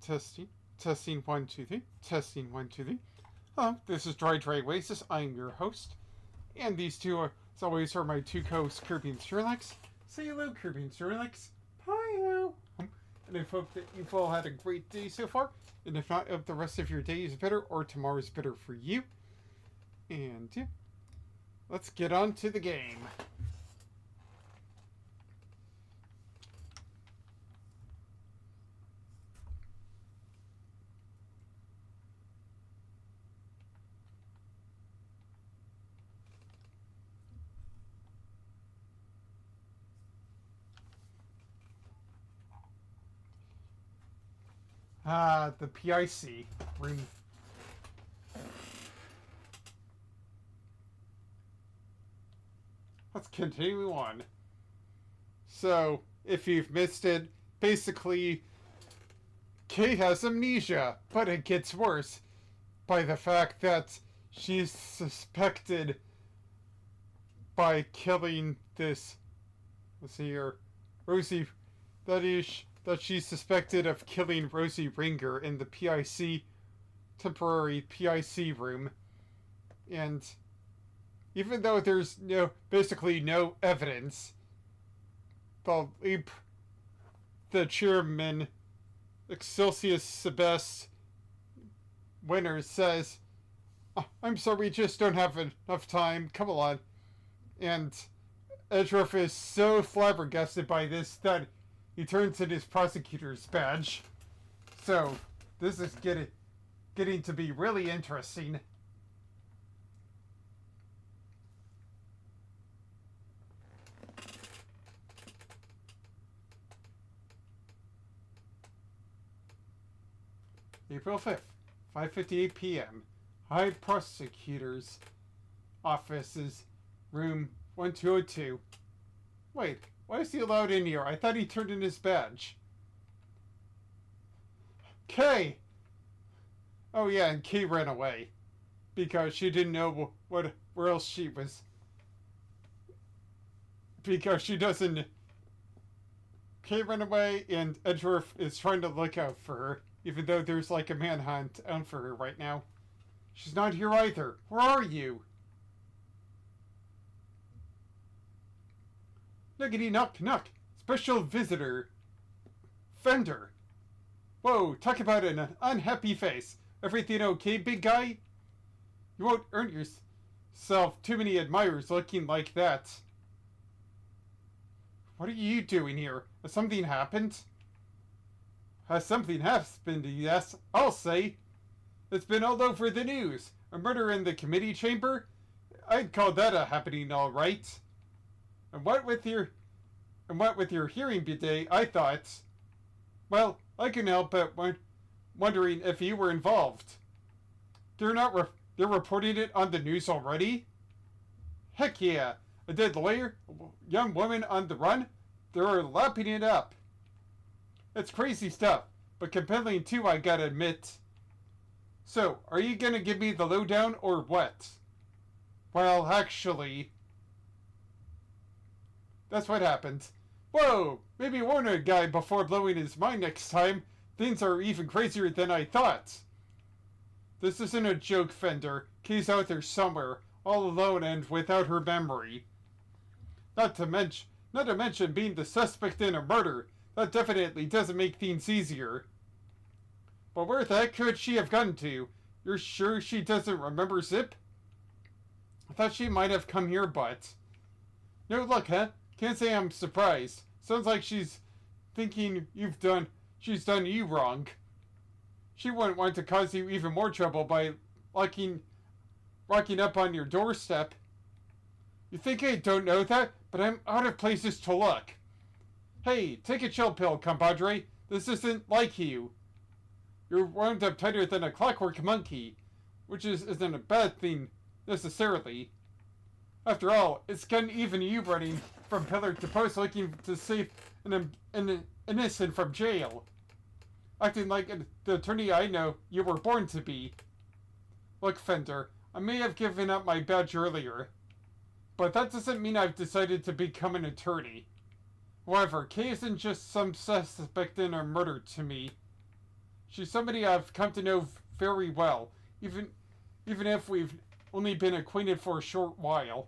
Testing. Testing 1, 2, 3. Testing 1, 2, 3. Hello, this is Dry Oasis. I'm your host. And these two are, as always, are my two co-hosts, Kirby and Sherlox. Say hello, Kirby and Sherlox. Hi-ho. And I hope that you've all had a great day so far. And if not, if the rest of your day is better or tomorrow is better for you. And yeah, let's get on to the game. The PIC room. Let's continue on. So, if you've missed it, basically, Kay has amnesia, but it gets worse by the fact that she's suspected by killing this, let's see here, Rosie, that she's suspected of killing Rosie Ringer in the PIC, temporary PIC room. And even though there's basically no evidence, the chairman, Excelsius Sebest Winner, says, I'm sorry, we just don't have enough time, come on. And Edgeworth is so flabbergasted by this that he turns in his prosecutor's badge. So, this is getting to be really interesting. April 5th, 5:58 p.m. High Prosecutor's Offices, Room 1202. Wait, why is he allowed in here? I thought he turned in his badge. Kay! Oh yeah, and Kay ran away. Because she didn't know where else she was. Because she doesn't... Kay ran away, and Edgeworth is trying to look out for her. Even though there's like a manhunt out for her right now. She's not here either. Where are you? Nuggety knock knock. Special visitor. Fender. Whoa, talk about an unhappy face. Everything okay, big guy? You won't earn yourself too many admirers looking like that. What are you doing here? Has something happened? Has something happened, yes, I'll say. It's been all over the news. A murder in the committee chamber? I'd call that a happening, all right. And what with your hearing today, I thought, well, I couldn't help but wondering if you were involved. They're reporting it on the news already? Heck yeah, a dead lawyer, a young woman on the run, they're lapping it up. It's crazy stuff, but compelling too, I gotta admit. So, are you gonna give me the lowdown or what? Well, actually, that's what happened. Whoa, maybe warn a guy before blowing his mind next time. Things are even crazier than I thought. This isn't a joke, Fender. Kay's out there somewhere, all alone and without her memory. Not to mention being the suspect in a murder. That definitely doesn't make things easier. But where the heck could she have gone to? You're sure she doesn't remember Zip? I thought she might have come here, but... No luck, huh? Can't say I'm surprised. Sounds like she's thinking she's done you wrong. She wouldn't want to cause you even more trouble by rocking up on your doorstep. You think I don't know that? But I'm out of places to look. Hey, take a chill pill, compadre. This isn't like you. You're wound up tighter than a clockwork monkey, which isn't a bad thing, necessarily. After all, it's gotten even you running from pillar to post looking to save an innocent from jail. Acting like the attorney I know you were born to be. Look, Fender, I may have given up my badge earlier, but that doesn't mean I've decided to become an attorney. However, Kay isn't just some suspect in a murder to me. She's somebody I've come to know very well, even if we've only been acquainted for a short while.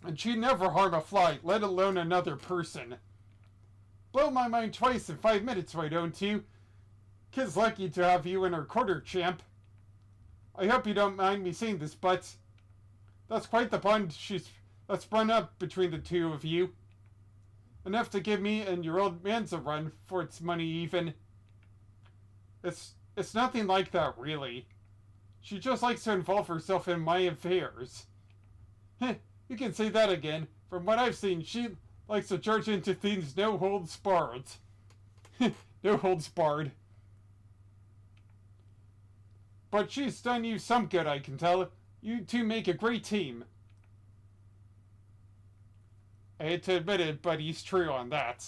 And she'd never harm a fly, let alone another person. Blow my mind twice in 5 minutes, why don't you? Kid's lucky to have you in her quarter, champ. I hope you don't mind me saying this, but that's quite the bond that's sprung up between the two of you. Enough to give me and your old man's a run for its money even. It's nothing like that, really. She just likes to involve herself in my affairs. Heh, you can say that again. From what I've seen, she likes to charge into things no holds barred. No holds barred. But she's done you some good, I can tell. You two make a great team. I hate to admit it, but he's true on that.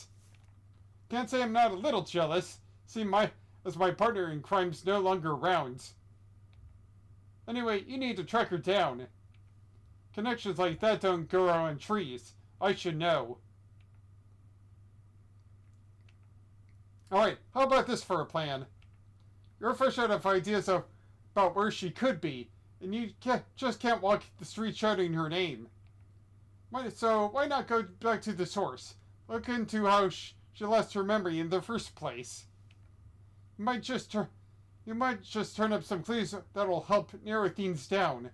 Can't say I'm not a little jealous, as my partner in crime's no longer around. Anyway, you need to track her down. Connections like that don't grow on trees. I should know. Alright, how about this for a plan? You're fresh out of ideas about where she could be, and you just can't walk the street shouting her name. So why not go back to the source? Look into how she lost her memory in the first place. You might just turn up some clues that'll help narrow things down.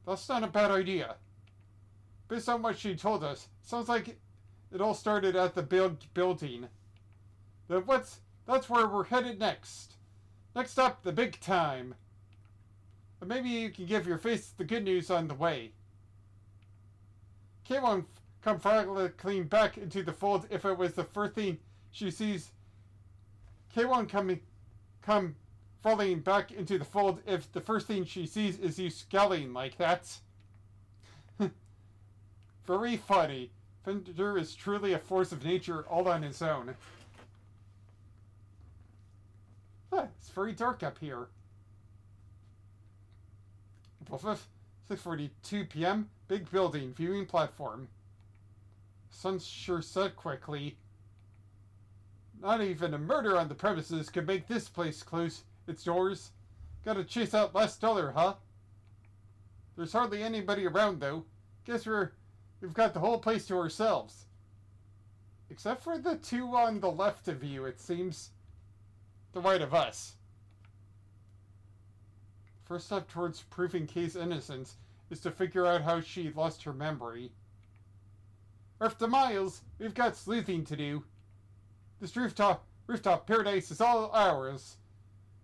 That's not a bad idea. Based on what she told us, sounds like it all started at the building. That's where we're headed next. Next up, the big time. But maybe you can give your face the good news on the way. Kate won't come clean back into the fold if it was the first thing she sees. Kate won't come falling back into the fold if the first thing she sees is you scowling like that. Very funny. Fender is truly a force of nature all on his own. It's very dark up here. April 5th, 6:42 p.m. Big building, viewing platform. Sun's sure set quickly. Not even a murder on the premises could make this place close its doors. Gotta chase out last dollar, huh? There's hardly anybody around, though. Guess we've got the whole place to ourselves. Except for the two on the left of you, it seems. The right of us. First step towards proving Kay's innocence is to figure out how she lost her memory. After miles, we've got sleuthing to do. This rooftop paradise is all ours.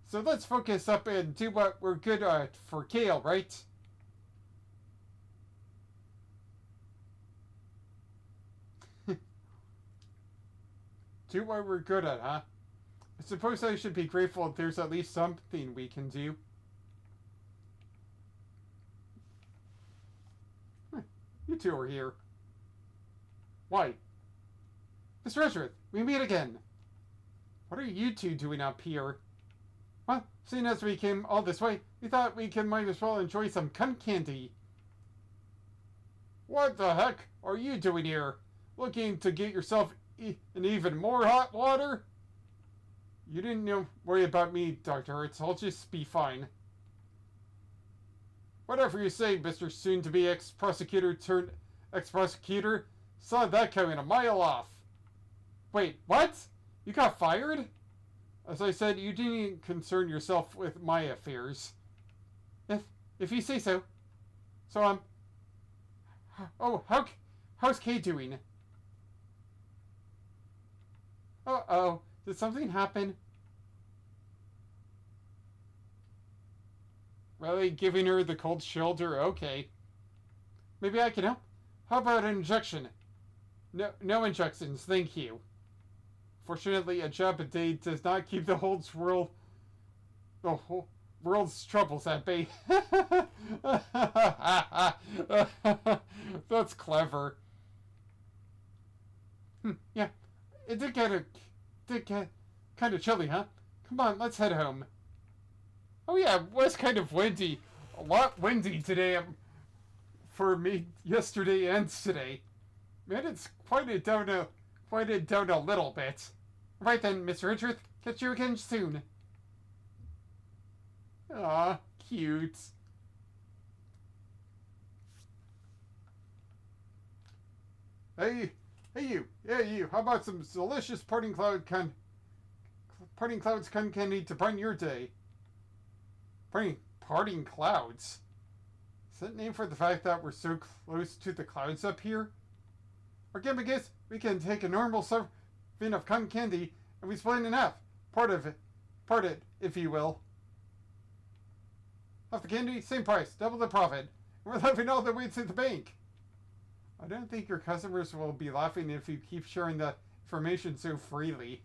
So let's focus up and do what we're good at for Kale, right? Do what we're good at, huh? I suppose I should be grateful if there's at least something we can do. You two are here. Why? Mr. Edgeworth, we meet again. What are you two doing up here? Well, seeing as we came all this way, we thought might as well enjoy some cunt candy. What the heck are you doing here? Looking to get yourself in even more hot water? You didn't worry about me, Dr. Hertz. I'll just be fine. Whatever you say, Mr. Soon-to-be ex-prosecutor turned ex-prosecutor. Saw that coming a mile off. Wait, what? You got fired? As I said, you didn't concern yourself with my affairs. If you say so. So, oh, how's Kay doing? Uh-oh. Did something happen? Really? Giving her the cold shoulder? Okay. Maybe I can help. How about an injection? No injections, thank you. Fortunately, a jab a day does not keep the whole world's troubles at bay. That's clever. Yeah. It did get kind of chilly, huh? Come on, let's head home. Oh yeah, it was kind of windy. A lot windy today for me yesterday and today. Man, it's quieted down a little bit. Right then, Mr. Richards. Catch you again soon. Aw, cute. Hey, you. Yeah, you. How about some delicious parting clouds candy to brighten your day? Parting clouds? Is that named for the fact that we're so close to the clouds up here? Or Gambit, we can take a normal serving of cotton candy and we split it in half. Part it, if you will. Half the candy, same price, double the profit. And we're laughing all the way to the bank. I don't think your customers will be laughing if you keep sharing that information so freely.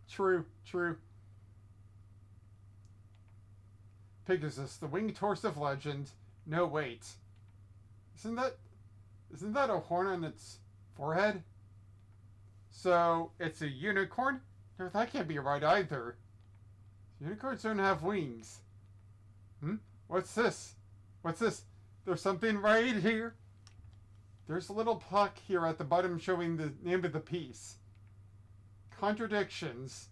True. Pegasus, the winged horse of legend. No, wait. Isn't that a horn on its forehead? So, it's a unicorn? No, that can't be right either. Unicorns don't have wings. What's this? There's something right here. There's a little plaque here at the bottom showing the name of the piece. Contradictions.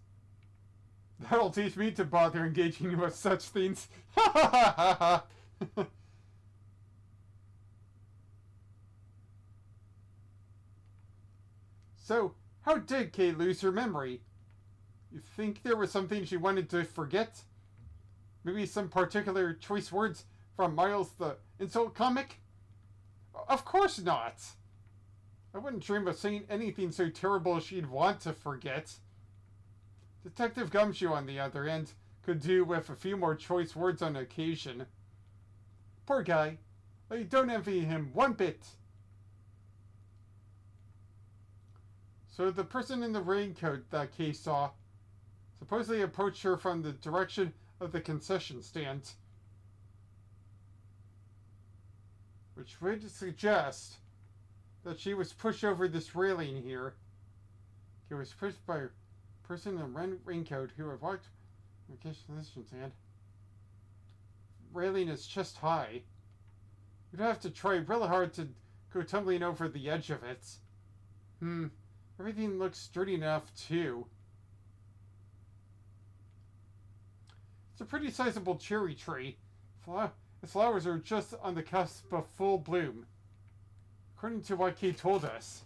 That'll teach me to bother engaging with such things. Ha ha ha ha! So, how did Kay lose her memory? You think there was something she wanted to forget? Maybe some particular choice words from Miles the Insult comic? Of course not! I wouldn't dream of saying anything so terrible she'd want to forget. Detective Gumshoe, on the other hand, could do with a few more choice words on occasion. Poor guy. I don't envy him one bit. So the person in the raincoat that Kay saw supposedly approached her from the direction of the concession stand, which would suggest that she was pushed over this railing here. Kay was pushed by a person in a raincoat who had walked the concession stand. Railing is chest high. You'd have to try really hard to go tumbling over the edge of it. Everything looks sturdy enough, too. It's a pretty sizable cherry tree. Its flowers are just on the cusp of full bloom, according to what Kay told us.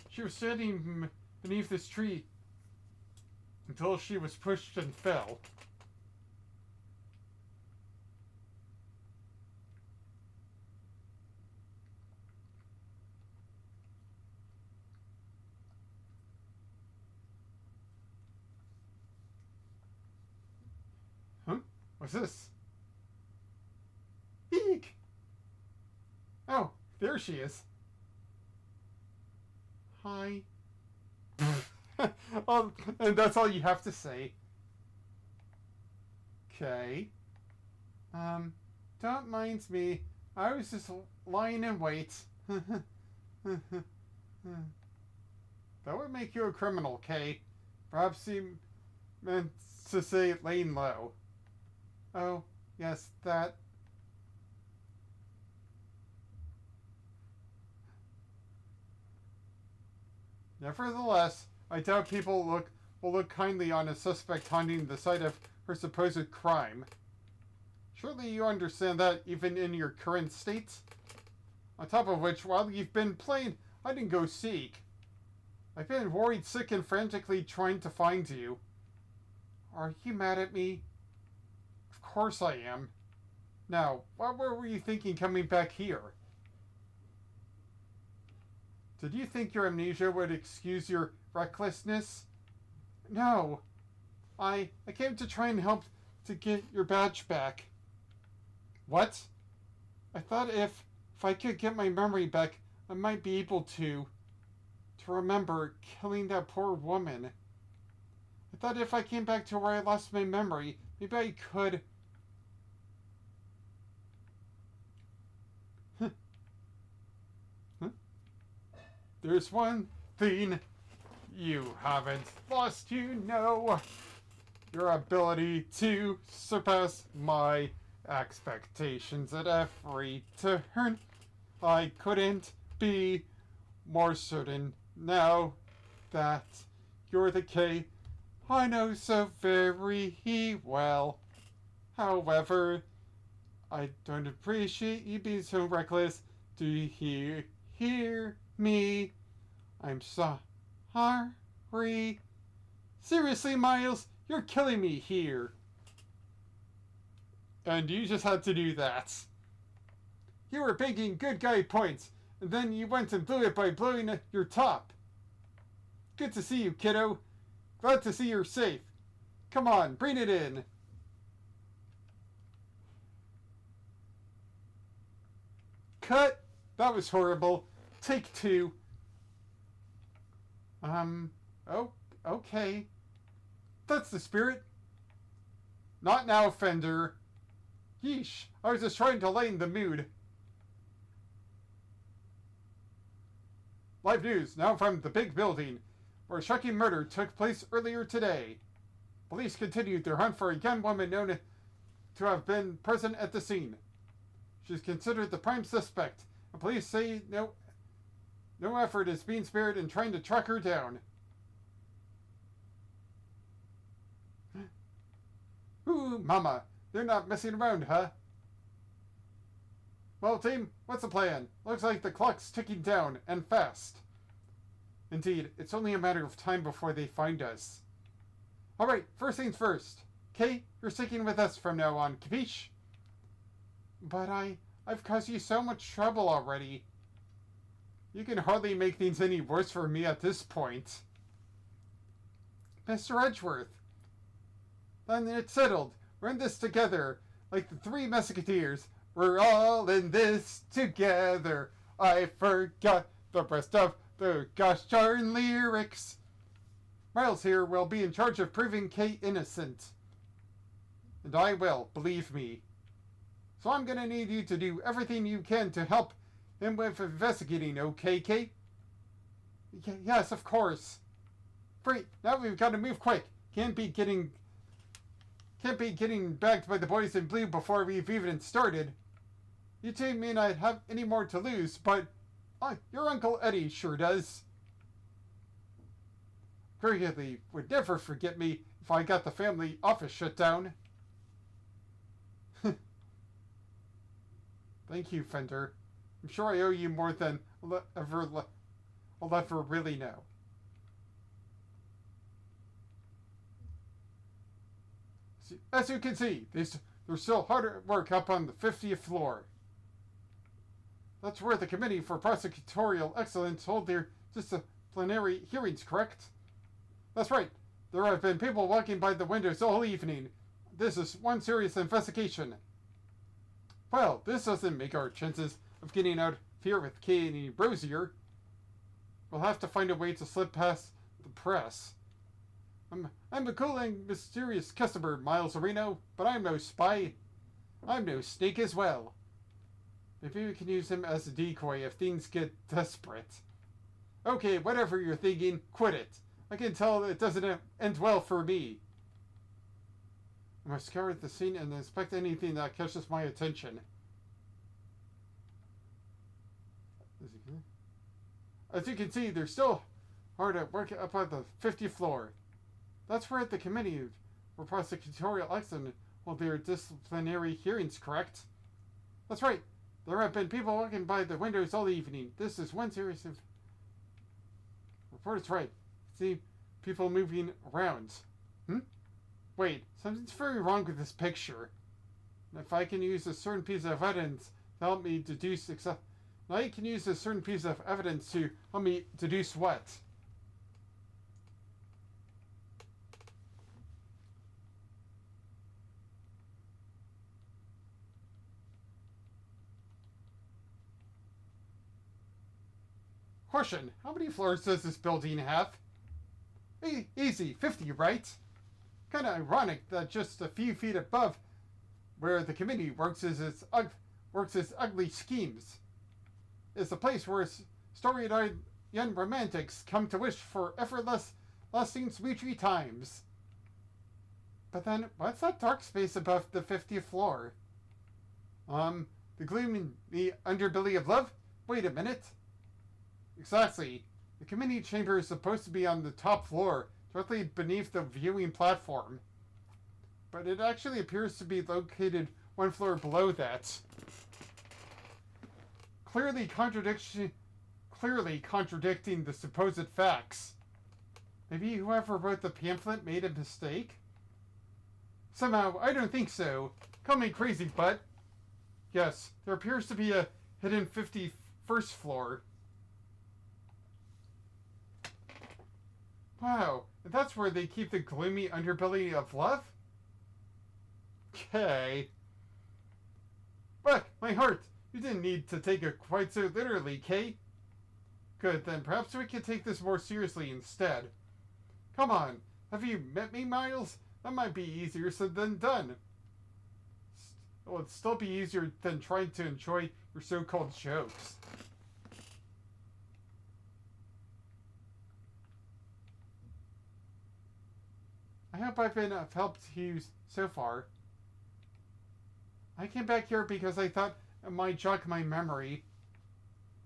She was standing beneath this tree until she was pushed and fell. What's this? Eek! Oh, there she is. Hi. And that's all you have to say. Okay. Don't mind me. I was just lying in wait. That would make you a criminal, Kay. Perhaps you meant to say laying low. Oh, yes, that. Nevertheless, I doubt people will look kindly on a suspect haunting the site of her supposed crime. Surely you understand that even in your current state? On top of which, while you've been playing hide and go seek, I've been worried sick and frantically trying to find you. Are you mad at me? Of course I am. Now, what were you thinking coming back here? Did you think your amnesia would excuse your recklessness? No. I came to try and help to get your badge back. What? I thought if I could get my memory back, I might be able to remember killing that poor woman. I thought if I came back to where I lost my memory, maybe I could. There's one thing you haven't lost, you know. Your ability to surpass my expectations at every turn. I couldn't be more certain now that you're the K I know so very well. However, I don't appreciate you being so reckless. Do you hear me? I'm sorry. Seriously, Miles, you're killing me here. And you just had to do that. You were banking good guy points, and then you went and blew it by blowing your top. Good to see you, kiddo. Glad to see you're safe. Come on, bring it in. Cut! That was horrible. Take 2. Oh, okay. That's the spirit. Not now, Fender. Yeesh, I was just trying to lighten the mood. Live news, now from the big building, where a shocking murder took place earlier today. Police continued their hunt for a young woman known to have been present at the scene. She's considered the prime suspect, and police say no effort is being spared in trying to track her down. Ooh, mama, they're not messing around, huh? Well, team, what's the plan? Looks like the clock's ticking down, and fast. Indeed, it's only a matter of time before they find us. Alright, first things first. Kay, you're sticking with us from now on, capiche? But I've caused you so much trouble already. You can hardly make things any worse for me at this point. Mr. Edgeworth. Then it's settled. We're in this together, like the 3 Musketeers. We're all in this together. I forgot the rest of the gosh darn lyrics. Miles here will be in charge of proving Kay innocent. And I will, believe me. So I'm gonna need you to do everything you can to help him with investigating, okay, Kay? Yes, of course. Great, now we've got to move quick. Can't be getting bagged by the boys in blue before we've even started. You two may not have any more to lose, but your Uncle Eddie sure does. Gregory would never forget me if I got the family office shut down. Thank you, Fender. I'm sure I owe you more than I'll ever really know. As you can see, there's still hard at work up on the 50th floor. That's where the Committee for Prosecutorial Excellence hold their disciplinary hearings, correct? That's right. There have been people walking by the windows all evening. This is one serious investigation. Well, this doesn't make our chances of getting out of here with Kay any rosier. We'll have to find a way to slip past the press. I'm a cool and mysterious customer, Miles Areno, but I'm no spy. I'm no snake as well. Maybe we can use him as a decoy if things get desperate. Okay, whatever you're thinking, quit it. I can tell it doesn't end well for me. I must scour the scene and inspect anything that catches my attention. As you can see, they're still hard at work up on the 50th floor. That's where the Committee for Prosecutorial Excellence hold their disciplinary hearings, correct? That's right. There have been people walking by the windows all evening. This is one series of... Reporter's right. See people moving around. Wait, something's very wrong with this picture. And if I can use a certain piece of evidence to help me deduce... Now I can use a certain piece of evidence to help me deduce what? Question, how many floors does this building have? Easy, 50, right? Kinda ironic that just a few feet above where the committee works its ugly schemes is the place where starry-eyed young romantics come to wish for effortless, lasting sweet times. But then, what's that dark space above the 50th floor? The gloomy underbelly of love? Wait a minute. Exactly. The committee chamber is supposed to be on the top floor, directly beneath the viewing platform. But it actually appears to be located one floor below that. Clearly contradicting the supposed facts. Maybe whoever wrote the pamphlet made a mistake? Somehow, I don't think so. Call me crazy, but... Yes, there appears to be a hidden 51st floor. Wow, and that's where they keep the gloomy underbelly of love? Okay. But, my heart, you didn't need to take it quite so literally, Kay. Good, then perhaps we could take this more seriously instead. Come on, have you met me, Miles? That might be easier said than done. It would still be easier than trying to enjoy your so-called jokes. I hope I've been of help to you so far. I came back here because I thought it might jog my memory.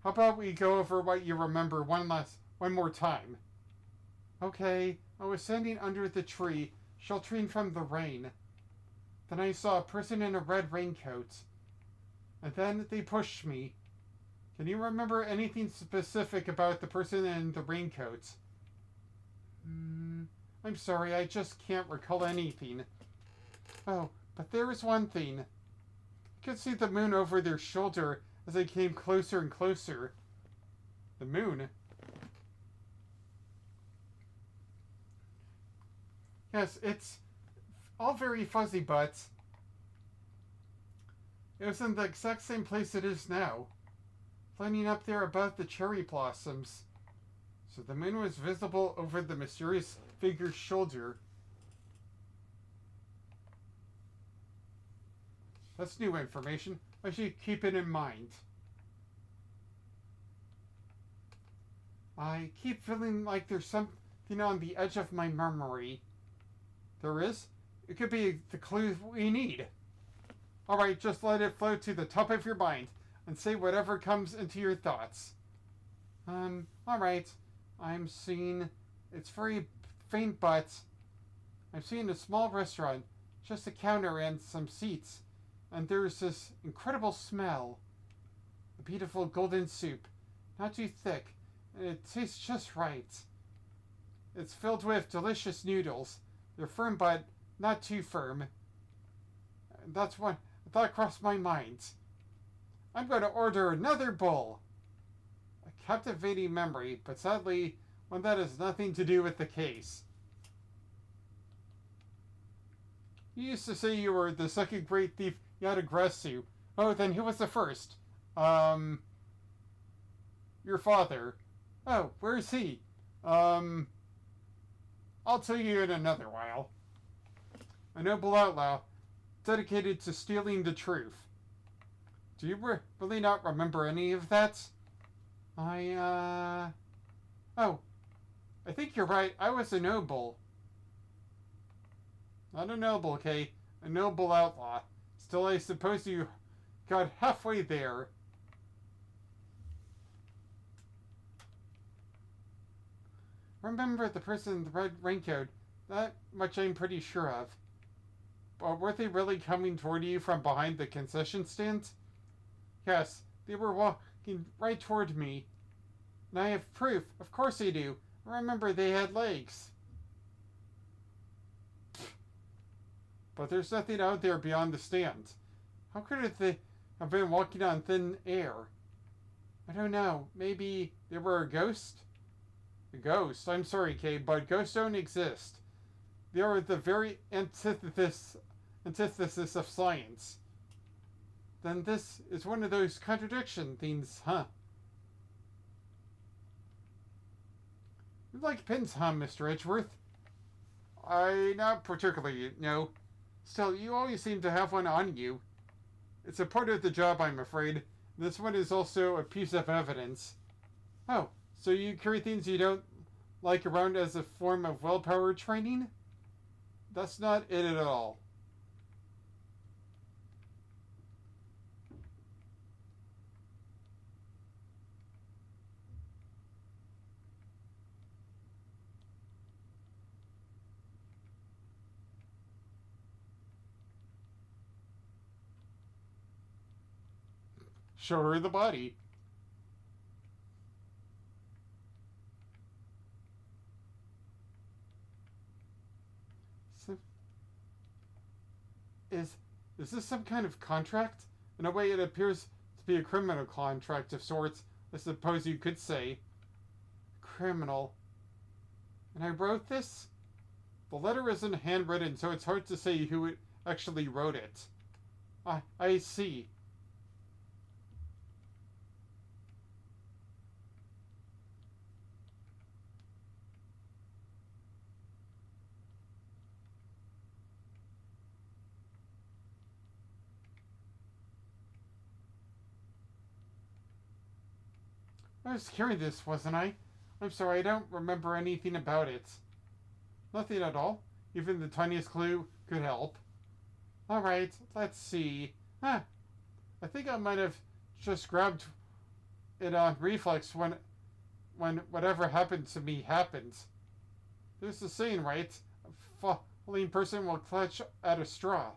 How about we go over what you remember one more time? Okay, I was standing under the tree, sheltering from the rain. Then I saw a person in a red raincoat. And then they pushed me. Can you remember anything specific about the person in the raincoat? I'm sorry, I just can't recall anything. Oh, but there is one thing. I could see the moon over their shoulder as I came closer and closer. The moon? Yes, it's all very fuzzy, but it was in the exact same place it is now, flying up there above the cherry blossoms. So the moon was visible over the mysterious figure's shoulder. That's new information. I should keep it in mind. I keep feeling like there's something on the edge of my memory. There is? It could be the clue we need. Alright, just let it float to the top of your mind and say whatever comes into your thoughts. Alright. I'm seeing... It's very faint, but... I'm seeing a small restaurant, just a counter and some seats. And there's this incredible smell. A beautiful golden soup. Not too thick, and it tastes just right. It's filled with delicious noodles. They're firm, but not too firm. And that's what a thought crossed my mind. I'm going to order another bowl. A captivating memory, but sadly, one that has nothing to do with the case. You used to say you were the second great thief Yatagresu. Oh, then who was the first? Your father. Oh, where is he? I'll tell you in another while. A noble outlaw, dedicated to stealing the truth. Do you really not remember any of that? Oh, I think you're right. I was a noble. Not a noble, okay? A noble outlaw. Still, I suppose you got halfway there. Remember the person in the red raincoat. That much I'm pretty sure of. But were they really coming toward you from behind the concession stand? Yes, they were walking right toward me. And I have proof. Of course they do. Remember, they had legs. But there's nothing out there beyond the stand. How could they have been walking on thin air? I don't know. Maybe they were a ghost? A ghost? I'm sorry, Kay, but ghosts don't exist. They are the very antithesis of science. Then this is one of those contradiction things, huh? You like pins, huh, Mr. Edgeworth? Not particularly, no. Still, you always seem to have one on you. It's a part of the job, I'm afraid. This one is also a piece of evidence. Oh, so you carry things you don't like around as a form of willpower training? That's not it at all. show her the body. So, is this some kind of contract? In a way, it appears to be a criminal contract of sorts, I suppose you could say. Criminal. And I wrote this? The letter isn't handwritten, so it's hard to say who actually wrote it. I see. I was carrying this, wasn't I? I'm sorry, I don't remember anything about it. Nothing at all. Even the tiniest clue could help. Alright, let's see. I think I might have just grabbed it on reflex when whatever happened to me happens. There's the saying, right? A falling person will clutch at a straw.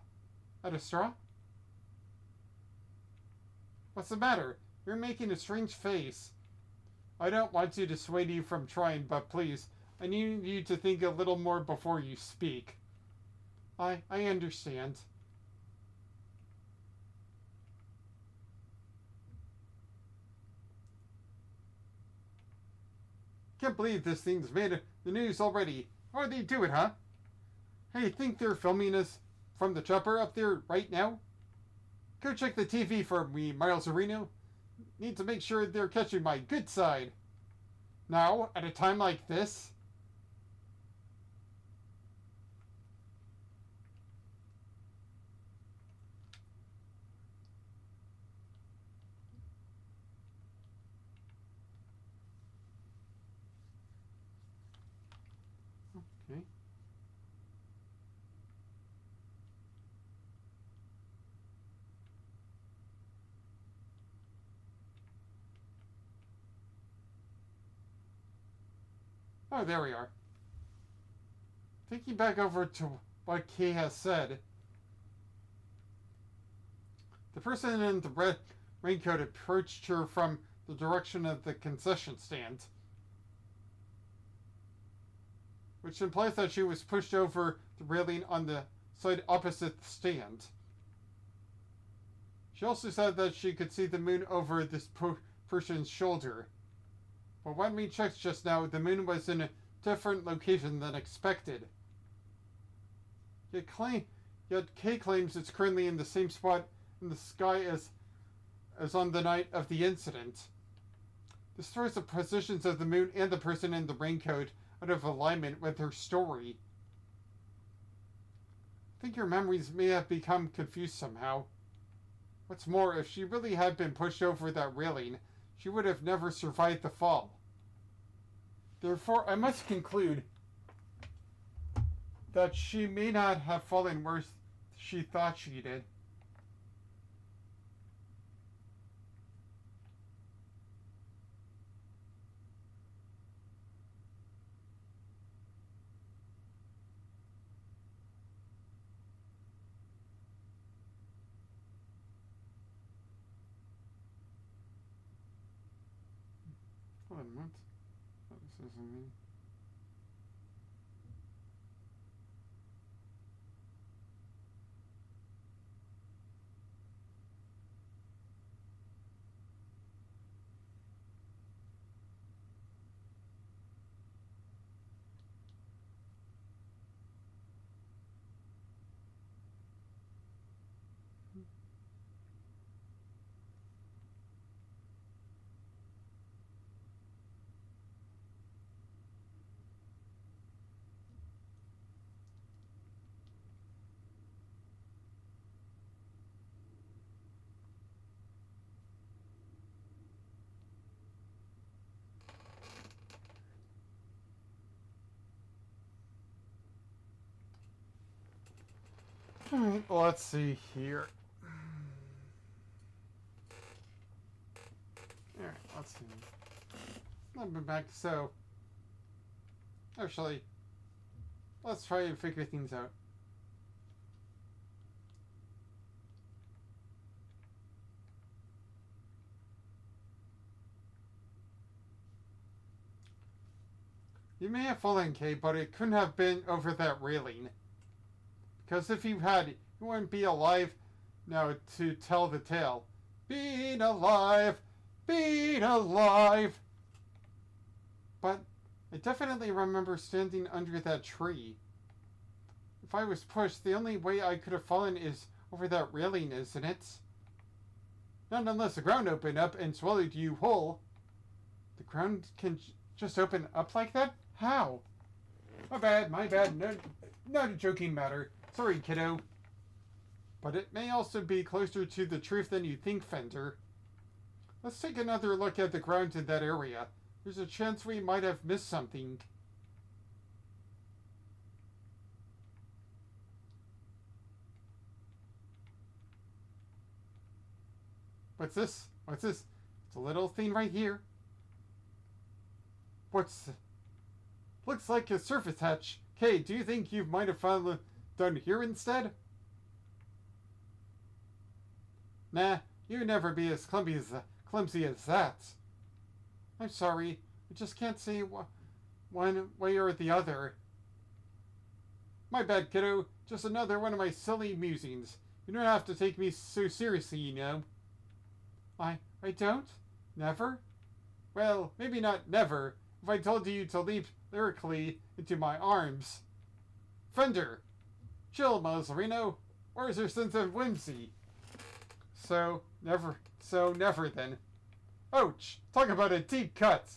At a straw? What's the matter? You're making a strange face. I don't want to dissuade you from trying, but please, I need you to think a little more before you speak. I understand. Can't believe this thing's made the news already. How do they do it, huh? Hey, think they're filming us from the chopper up there right now? Go check the TV for me, Miles Areno. Need to make sure they're catching my good side. Now, at a time like this? Okay. Oh, there we are. Thinking back over to what Kay has said, the person in the red raincoat approached her from the direction of the concession stand, which implies that she was pushed over the railing on the side opposite the stand. She also said that she could see the moon over this person's shoulder. But when we checked just now, the moon was in a different location than expected. Yet Kay claims it's currently in the same spot in the sky as on the night of the incident. This throws the positions of the moon and the person in the raincoat out of alignment with her story. I think your memories may have become confused somehow. What's more, if she really had been pushed over that railing, she would have never survived the fall. Therefore, I must conclude that she may not have fallen where she thought she did. Hold on, what? This isn't me. Alright, well, let's see here. Alright, let's see. I've been back, so... Actually, let's try and figure things out. You may have fallen, Kay, but it couldn't have been over that railing. Because if you had, you wouldn't be alive now to tell the tale. Being alive! Being alive! But I definitely remember standing under that tree. If I was pushed, the only way I could have fallen is over that railing, isn't it? Not unless the ground opened up and swallowed you whole. The ground can just open up like that? How? My bad. No, not a joking matter. Sorry, kiddo. But it may also be closer to the truth than you think, Fender. Let's take another look at the ground in that area. There's a chance we might have missed something. What's this? It's a little thing right here. Looks like a surface hatch. Kay, do you think you might have found done here instead? Nah, you'd never be as clumsy as that. I'm sorry, I just can't see one way or the other. My bad, kiddo. Just another one of my silly musings. You don't have to take me so seriously, you know. I don't? Never? Well, maybe not never, if I told you to leap lyrically into my arms. Fender! Chill, Mozzarino. Where's your sense of whimsy? So never then. Ouch! Talk about a deep cut!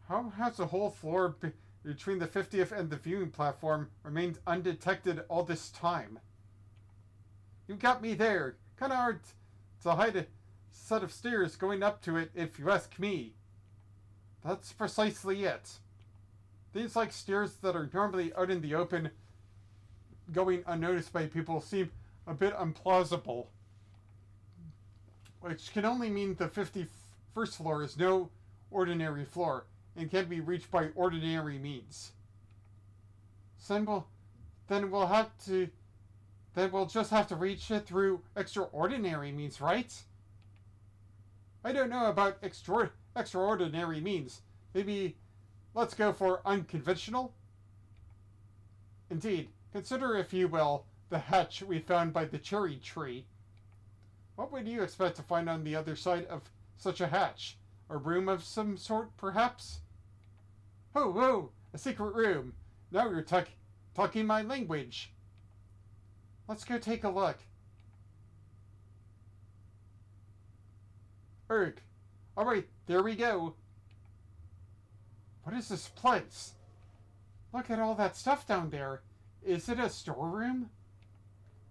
How has the whole floor between the 50th and the viewing platform remained undetected all this time? You got me there. Kinda hard to hide a set of stairs going up to it if you ask me. That's precisely it. Things like stairs that are normally out in the open going unnoticed by people seem a bit implausible. Which can only mean the 51st floor is no ordinary floor and can be reached by ordinary means. Then we'll just have to reach it through extraordinary means, right? I don't know about extraordinary means. Maybe let's go for unconventional? Indeed, consider, if you will, the hatch we found by the cherry tree. What would you expect to find on the other side of such a hatch? A room of some sort, perhaps? Ho, a secret room. Now you're talking my language. Let's go take a look. Erg. Alright, there we go. What is this place? Look at all that stuff down there. Is it a storeroom?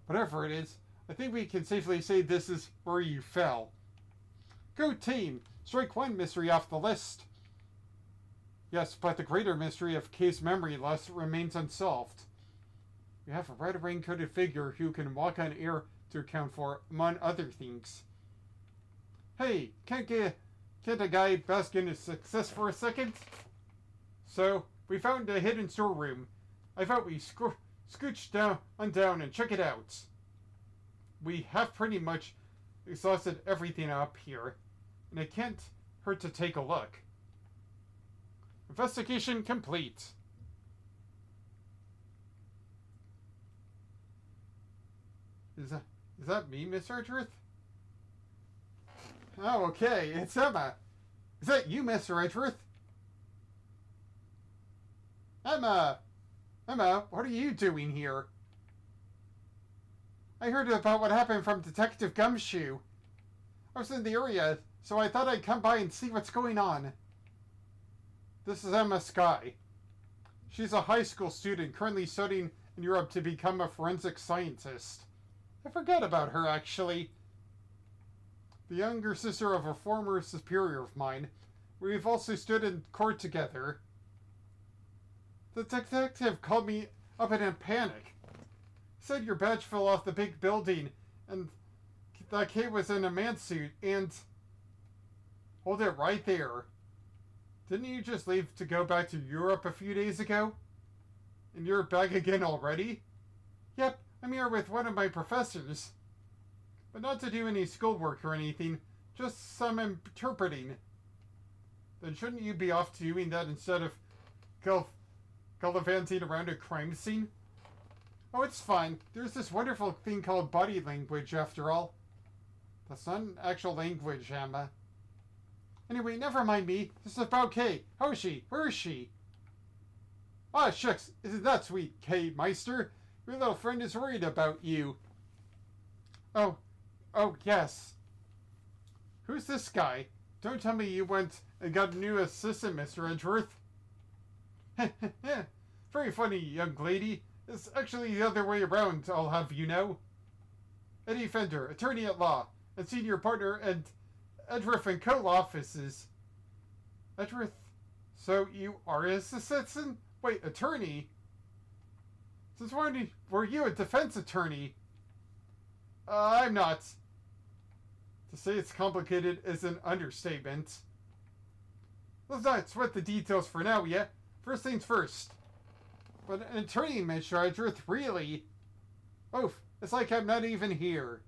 Whatever it is, I think we can safely say this is where you fell. Go team! Strike one mystery off the list. Yes, but the greater mystery of Kay's memory loss remains unsolved. You have a red rain-coated figure who can walk on air to account for, among other things. Hey, can't a guy bask in his success for a second? So, we found a hidden storeroom. I thought we scooch down and check it out. We have pretty much exhausted everything up here, and it can't hurt to take a look. Investigation complete. Is that me, Miss Edgeworth? Oh, okay, it's Emma. Is that you, Mr. Edgeworth? Emma, what are you doing here? I heard about what happened from Detective Gumshoe. I was in the area, so I thought I'd come by and see what's going on. This is Emma Skye. She's a high school student currently studying in Europe to become a forensic scientist. I forgot about her, actually. The younger sister of a former superior of mine. We've also stood in court together. The detective called me up in a panic. He said your badge fell off the big building and that Kate was in a man suit and... Hold it right there. Didn't you just leave to go back to Europe a few days ago? And you're back again already? Yep, I'm here with one of my professors. But not to do any schoolwork or anything, just some interpreting. Then shouldn't you be off doing that instead of gallivanting around a crime scene? Oh, it's fine. There's this wonderful thing called body language, after all. That's not an actual language, Emma. Anyway, never mind me. This is about Kay. How is she? Where is she? Ah, shucks. Isn't that sweet, Kay Meister? Your little friend is worried about you. Oh, yes. Who's this guy? Don't tell me you went and got a new assistant, Mr. Edgeworth. Very funny, young lady. It's actually the other way around, I'll have you know. Eddie Fender, attorney at law, and senior partner at Edgeworth & Co. offices. Edgeworth, so you are his assistant? Wait, attorney? Since when were you a defense attorney? I'm not. To say it's complicated is an understatement. Let's not sweat the details for now, yeah? First things first. But an attorney, Mr. Edgeworth, really? Oof, it's like I'm not even here.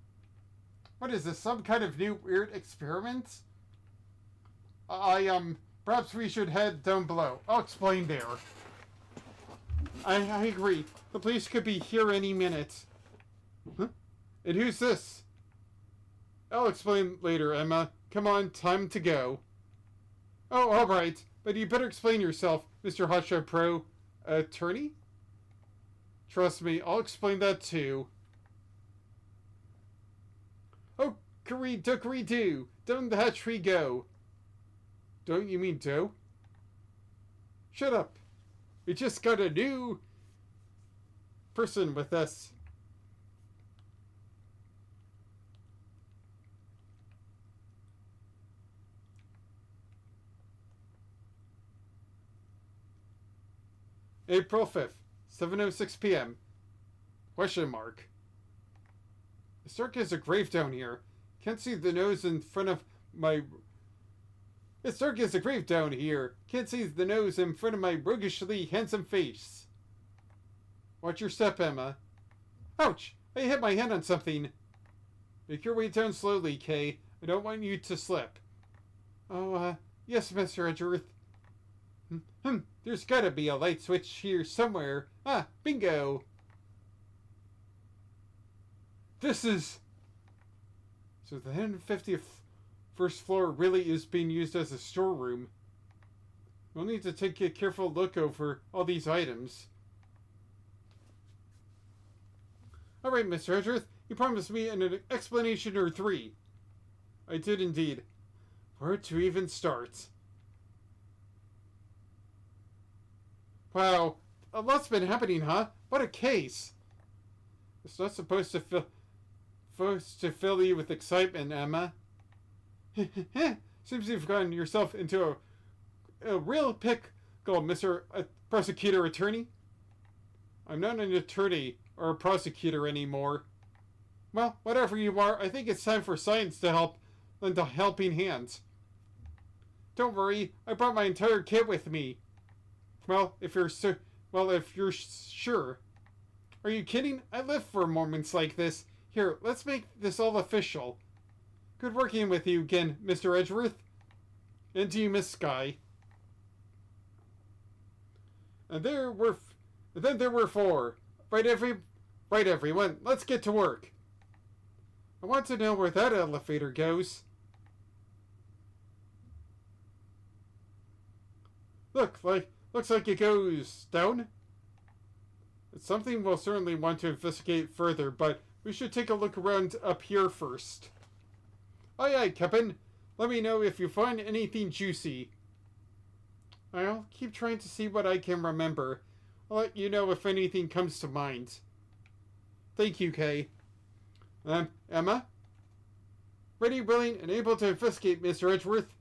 What is this, some kind of new weird experiment? Perhaps we should head down below. I'll explain there. I agree. The police could be here any minute. Huh? And who's this? I'll explain later, Emma. Come on, time to go. Oh, alright. But you better explain yourself, Mr. Hotshot Pro. Attorney? Trust me, I'll explain that too. Oh, dookery-doo. Down the hatch we go. Don't you mean dough? Shut up. We just got a new person with us. April 5th, 7:06 p.m. Question mark. It's dark as a grave down here. Can't see the nose in front of my... It's dark as a grave down here. Can't see the nose in front of my roguishly handsome face. Watch your step, Emma. Ouch! I hit my hand on something. Make your way down slowly, Kay. I don't want you to slip. Oh, yes, Mr. Edgeworth. There's gotta be a light switch here somewhere. Ah, bingo! This is... So the 150th first floor really is being used as a storeroom. We'll need to take a careful look over all these items. Alright, Mr. Edgeworth, you promised me an explanation or three. I did indeed. Where to even start? Wow, a lot's been happening, huh? What a case! It's not supposed to fill you with excitement, Emma. Seems you've gotten yourself into a real pickle, Mr. Prosecutor Attorney. I'm not an attorney or a prosecutor anymore. Well, whatever you are, I think it's time for science to lend a helping hand. Don't worry, I brought my entire kit with me. Well, if you're sure. Are you kidding? I live for moments like this. Here, let's make this all official. Good working with you again, Mr. Edgeworth. And to you, Miss Sky. And then there were four. Right, everyone. Let's get to work. I want to know where that elevator goes. Looks like it goes down. It's something we'll certainly want to investigate further, but we should take a look around up here first. Aye, aye, Captain. Let me know if you find anything juicy. I'll keep trying to see what I can remember. I'll let you know if anything comes to mind. Thank you, Kay. Emma? Ready, willing, and able to investigate, Mr. Edgeworth?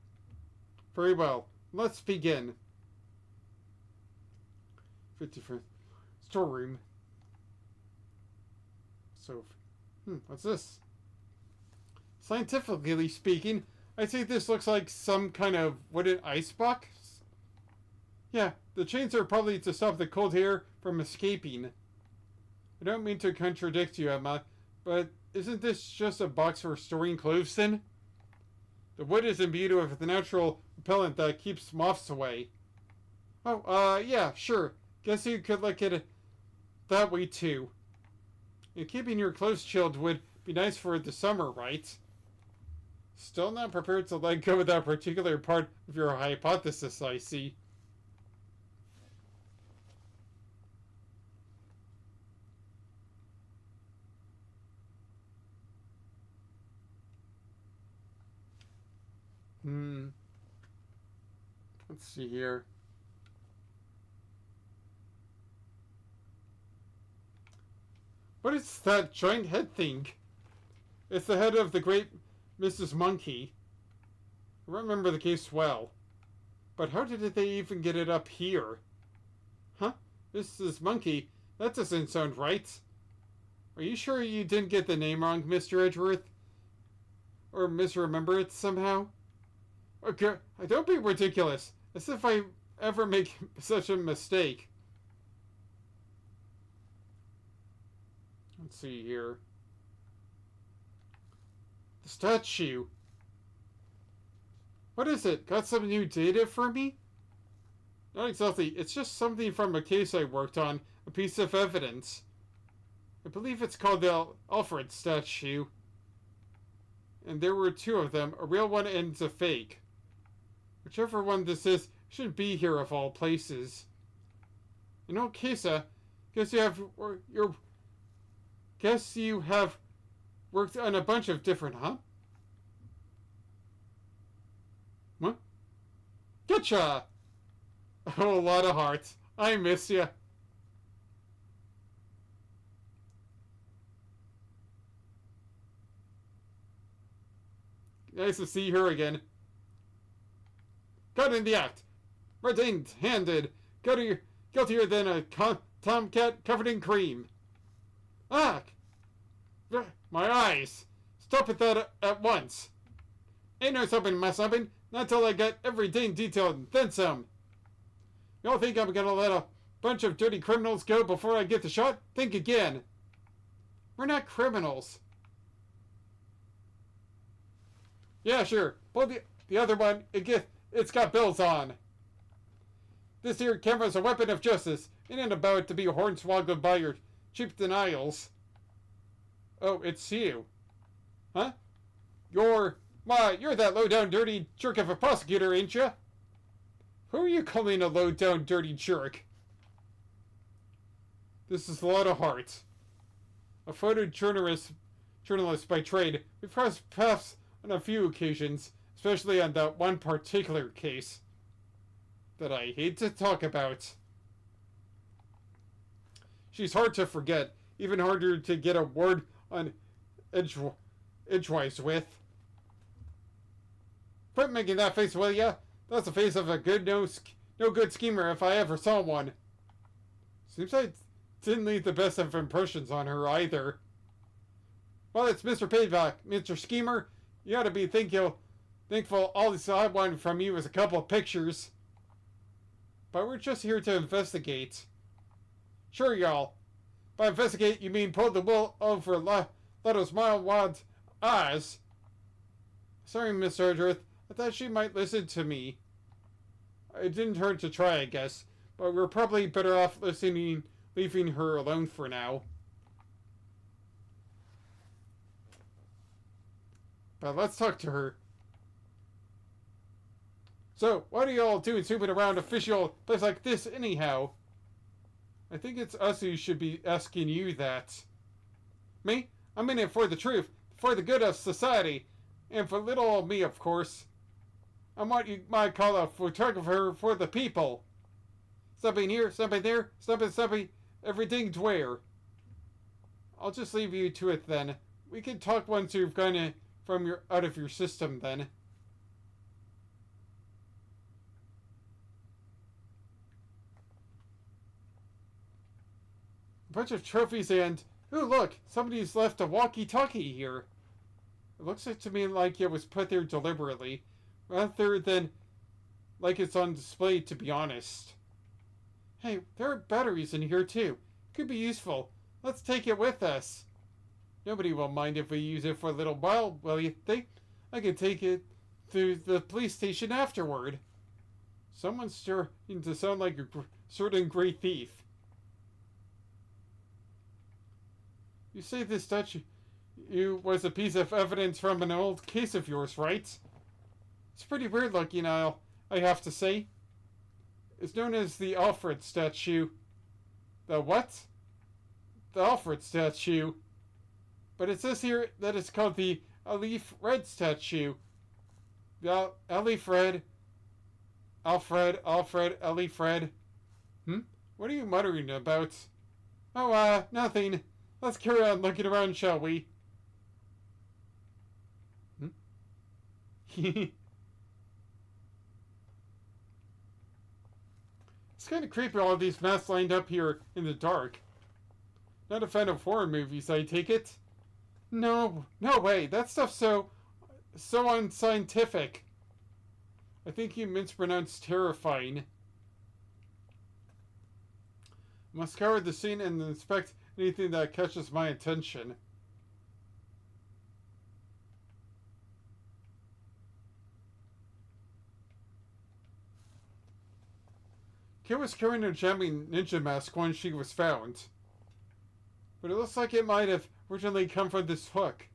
Very well. Let's begin. 51st storeroom. So, what's this? Scientifically speaking, I'd say this looks like some kind of wooden icebox. Yeah, the chains are probably to stop the cold air from escaping. I don't mean to contradict you, Emma, but isn't this just a box for storing clothes then? The wood is imbued with the natural repellent that keeps moths away. Oh, yeah, sure. Guess you could look at it that way too. And keeping your clothes chilled would be nice for the summer, right? Still not prepared to let go of that particular part of your hypothesis, I see. Let's see here. What is that giant head thing? It's the head of the great Mrs. Monkey. I remember the case well. But how did they even get it up here? Huh? Mrs. Monkey? That doesn't sound right. Are you sure you didn't get the name wrong, Mr. Edgeworth? Or misremember it somehow? Okay, don't be ridiculous. As if I ever make such a mistake. Let's see here. The statue. What is it? Got some new data for me? Not exactly. It's just something from a case I worked on. A piece of evidence. I believe it's called the Alfred statue. And there were two of them. A real one and a fake. Whichever one this is shouldn't be here of all places. You know, Kesa, guess you have worked on a bunch of different, huh? What? Getcha! Oh, a lot of hearts. I miss ya. Nice to see her again. Caught in the act. Red-handed. Guiltier than a tomcat covered in cream. Ah! My eyes! Stop at that at once. Ain't no stopping my stopping, not till I get everything detailed and then some. Y'all think I'm gonna let a bunch of dirty criminals go before I get the shot? Think again. We're not criminals. Yeah, sure. Pull the other one, it's got bells on. This here camera's a weapon of justice. It ain't about to be hornswoggled by your cheap denials. Oh, it's you. Huh? You're that low-down dirty jerk of a prosecutor, ain't ya? Who are you calling a low-down dirty jerk? This is a lot of heart. A photojournalist by trade, we've crossed paths on a few occasions, especially on that one particular case that I hate to talk about. She's hard to forget, even harder to get a word on edgewise with. Quit making that face, will ya? That's the face of a no good schemer if I ever saw one. Seems I didn't leave the best of impressions on her either. Well, it's Mr. Payback, Mr. Schemer. You ought to be thankful all I wanted from you was a couple of pictures. But we're just here to investigate. Sure, y'all. By investigate, you mean pull the wool over Leto's mild eyes. Sorry, Miss Erdrith. I thought she might listen to me. It didn't hurt to try, I guess. But we're probably better off leaving her alone for now. But let's talk to her. So, what are y'all doing snooping around a official place like this anyhow? I think it's us who should be asking you that. Me? I'm in it for the truth, for the good of society, and for little old me, of course. I'm what you might call a photographer for the people. Something here, something there, something, everything's where. I'll just leave you to it then. We can talk once you've gone out of your system then. A bunch of trophies and... Ooh, look! Somebody's left a walkie-talkie here. It looks to me like it was put there deliberately, rather than like it's on display, to be honest. Hey, there are batteries in here too. Could be useful. Let's take it with us. Nobody will mind if we use it for a little while, will you think? I can take it to the police station afterward. Someone's starting to sound like a certain great thief. You say this statue was a piece of evidence from an old case of yours, right? It's pretty weird looking, I have to say. It's known as the Alfred statue. The what? The Alfred statue. But it says here that it's called the Alif Red statue. The Alif Red. Alfred, Alif Red. What are you muttering about? Oh, nothing. Let's carry on looking around, shall we? It's kind of creepy, all these masks lined up here in the dark. Not a fan of horror movies, I take it? No way. That stuff's so unscientific. I think you mispronounced terrifying. I must scour the scene and inspect anything that catches my attention. Kit was carrying a jamming ninja mask when she was found. But it looks like it might have originally come from this hook.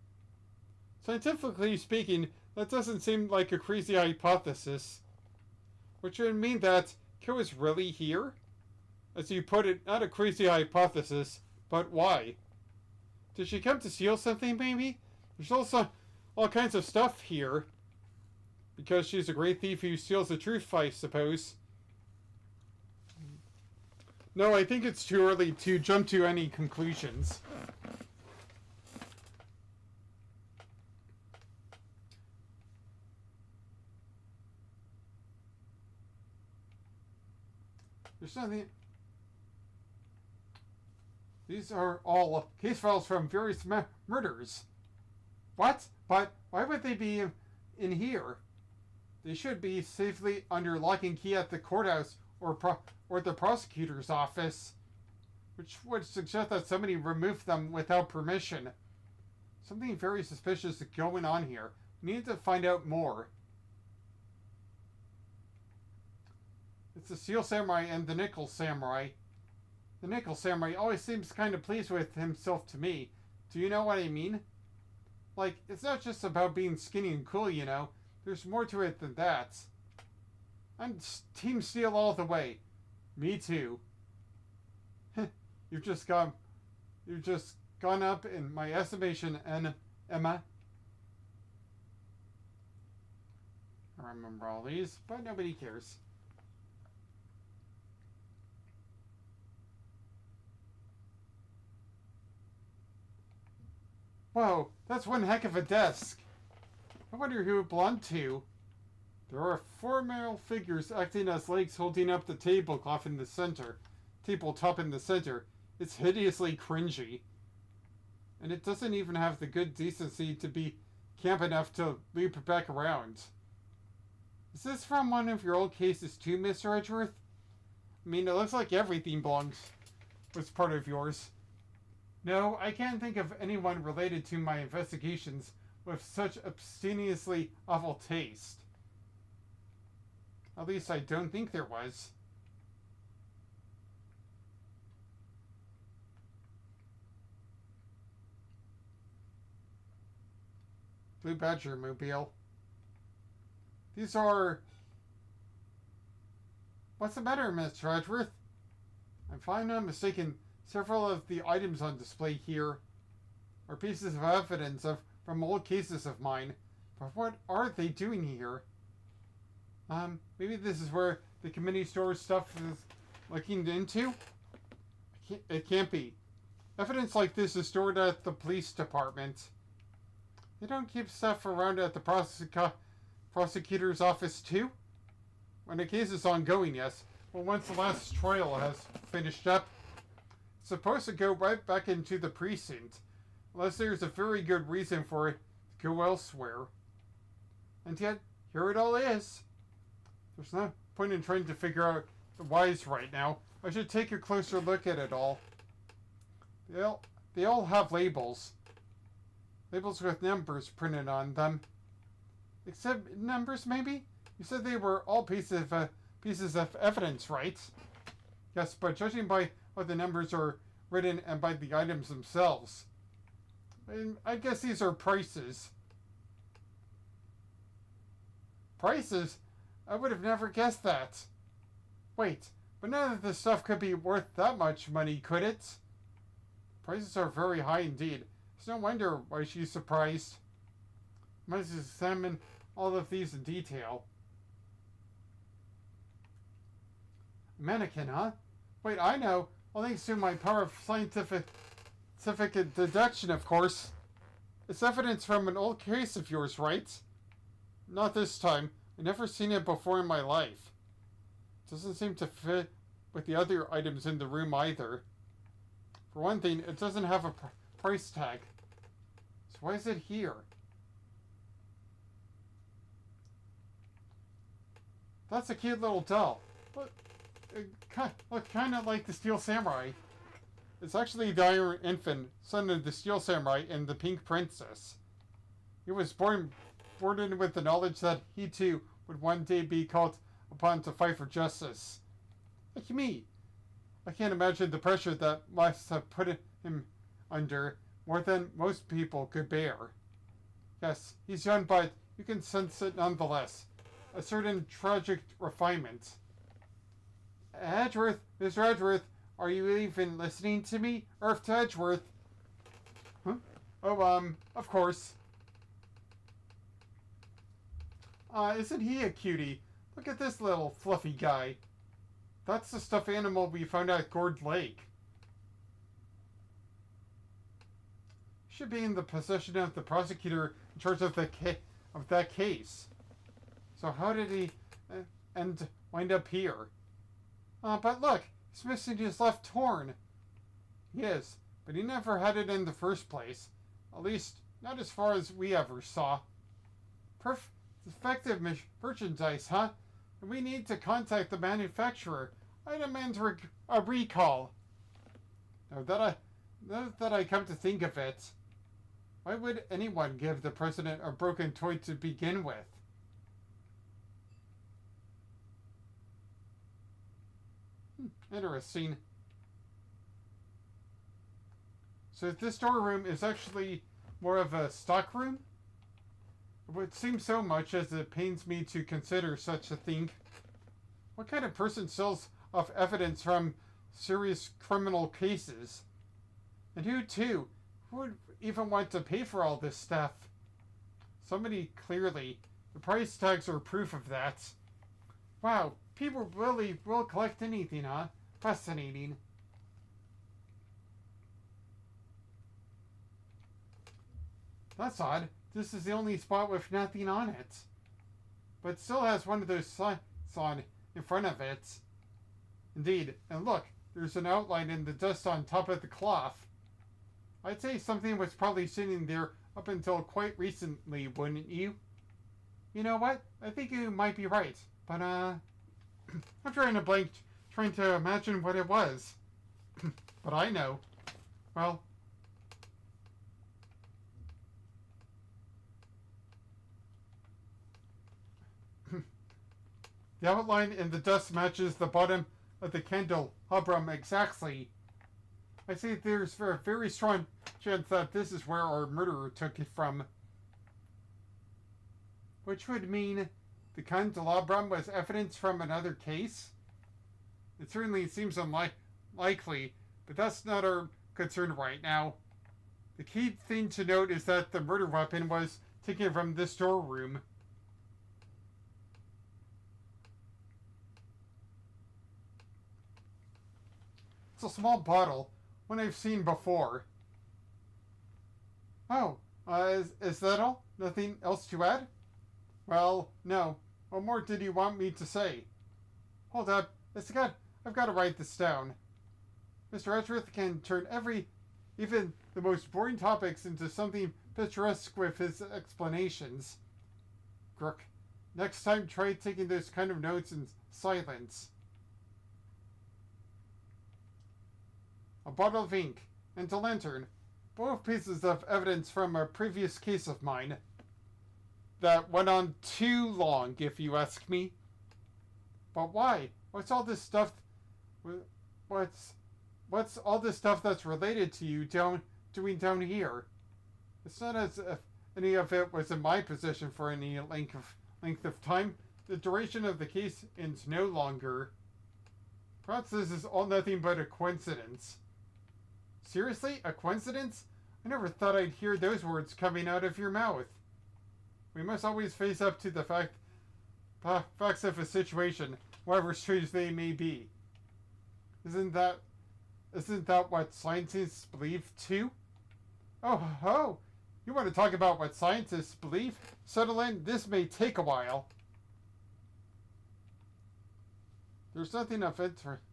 Scientifically speaking, that doesn't seem like a crazy hypothesis. Which would mean that Kit was really here? As you put it, not a crazy hypothesis, but why? Did she come to steal something, maybe? There's also all kinds of stuff here. Because she's a great thief who steals the truth, I suppose. No, I think it's too early to jump to any conclusions. There's nothing. These are all case files from various murders. What? But why would they be in here? They should be safely under lock and key at the courthouse or the prosecutor's office, which would suggest that somebody removed them without permission. Something very suspicious is going on here. We need to find out more. It's the Steel Samurai and the Nickel Samurai. The Nickel Samurai always seems kind of pleased with himself to me. Do you know what I mean? Like, it's not just about being skinny and cool, you know. There's more to it than that. I'm Team Steel all the way. Me too. You've just gone up in my estimation, Emma. I remember all these, but nobody cares. Whoa, that's one heck of a desk. I wonder who it belonged to. There are 4 male figures acting as legs holding up the tabletop in the center. It's hideously cringy. And it doesn't even have the good decency to be camp enough to loop back around. Is this from one of your old cases too, Mr. Edgeworth? I mean, it looks like everything was part of yours. No, I can't think of anyone related to my investigations with such obscenely awful taste. At least I don't think there was. Blue Badger Mobile. These are... What's the matter, Mr. Edgeworth? If I'm not mistaken, several of the items on display here are pieces of evidence from old cases of mine. But what are they doing here? Maybe this is where the committee stores stuff is looking into? It can't be. Evidence like this is stored at the police department. They don't keep stuff around at the prosecutor's office too? When the case is ongoing, yes. But once the last trial has finished up, it's supposed to go right back into the precinct. Unless there's a very good reason for it to go elsewhere. And yet, here it all is. There's no point in trying to figure out the whys right now. I should take a closer look at it all. They all, they all have labels. Labels with numbers printed on them. Except numbers, maybe? You said they were all pieces of evidence, right? Yes, but judging by how the numbers are written and by the items themselves. I guess these are prices. Prices? I would have never guessed that. Wait, but none of this stuff could be worth that much money, could it? Prices are very high indeed. It's no wonder why she's surprised. I must examine all of these in detail. Mannequin, huh? Wait, I know. Well, thanks to my power of scientific deduction, of course. It's evidence from an old case of yours, right? Not this time. I've never seen it before in my life. It doesn't seem to fit with the other items in the room either. For one thing, it doesn't have a price tag. So why is it here? That's a cute little doll. Look kind of like the Steel Samurai. It's actually the Iron Infant, son of the Steel Samurai and the Pink Princess. He was born burdened with the knowledge that he too would one day be called upon to fight for justice. Like me. I can't imagine the pressure that must have put him under more than most people could bear. Yes, he's young, but you can sense it nonetheless. A certain tragic refinement. Edgeworth, Mr. Edgeworth, are you even listening to me? Earth to Edgeworth. Huh? Oh, of course. Isn't he a cutie? Look at this little fluffy guy. That's the stuffed animal we found at Gourd Lake. Should be in the possession of the prosecutor in charge of that case. So how did he wind up here? But look, he's missing his left horn. He is, but he never had it in the first place. At least, not as far as we ever saw. Effective merchandise, huh? And we need to contact the manufacturer. I demand a recall. Now that I come to think of it, why would anyone give the president a broken toy to begin with? Interesting. So this storeroom is actually more of a stock room? It would seem so much as it pains me to consider such a thing. What kind of person sells off evidence from serious criminal cases? And who would even want to pay for all this stuff? Somebody clearly. The price tags are proof of that. Wow, people really will collect anything, huh? Fascinating. That's odd. This is the only spot with nothing on it. But it still has one of those signs on in front of it. Indeed. And look, there's an outline in the dust on top of the cloth. I'd say something was probably sitting there up until quite recently, wouldn't you? You know what? I think you might be right. But, I'm trying to imagine what it was. But I know. Well, the outline in the dust matches the bottom of the candelabrum exactly. I say there's a very strong chance that this is where our murderer took it from. Which would mean the candelabrum was evidence from another case? It certainly seems unlikely, but that's not our concern right now. The key thing to note is that the murder weapon was taken from this storeroom. It's a small bottle, one I've seen before. Oh, is that all? Nothing else to add? Well, no. What more did you want me to say? Hold up. I've got to write this down. Mr. Edgeworth can turn even the most boring topics into something picturesque with his explanations. Crook. Next time, try taking those kind of notes in silence. a bottle of ink, and a lantern. Both pieces of evidence from a previous case of mine. That went on too long, if you ask me. But why? What's all this stuff? What's all this stuff that's related to you doing down here? It's not as if any of it was in my possession for any length of time. The duration of the case ends no longer. Perhaps this is all nothing but a coincidence. Seriously? A coincidence? I never thought I'd hear those words coming out of your mouth. We must always face up to the facts of a situation, however strange they may be. Isn't that what scientists believe too? Oh, you want to talk about what scientists believe? Settle in, this may take a while. There's nothing of interest.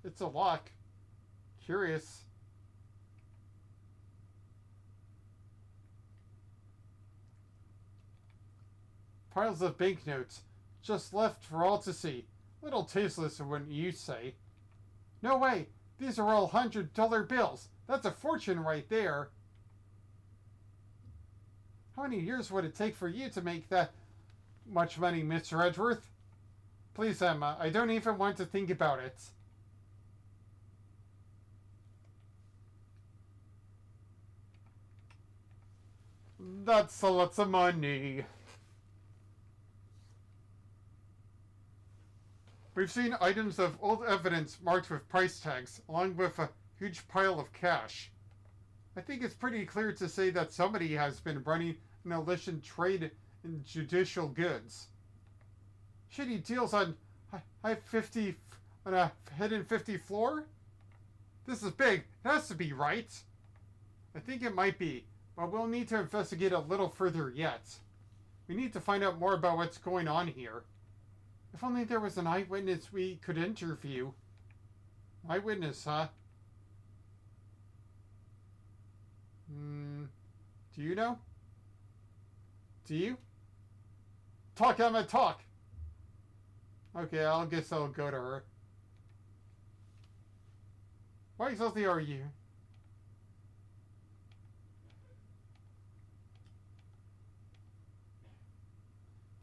It's a lock. Curious. Piles of banknotes, just left for all to see. Little tasteless, wouldn't you say? No way! These are all $100 bills. That's a fortune right there. How many years would it take for you to make that much money, Mr. Edgeworth? Please, Emma, I don't even want to think about it. That's a lot of money. We've seen items of old evidence marked with price tags, along with a huge pile of cash. I think it's pretty clear to say that somebody has been running an illicit trade in judicial goods. Shitty deals on a hidden 50 floor? This is big. It has to be, right? I think it might be, but we'll need to investigate a little further yet. We need to find out more about what's going on here. If only there was an eyewitness we could interview. Eyewitness, huh? Do you know? Do you? Talk, Emma, talk! Okay, I guess I'll go to her. Why exactly are you?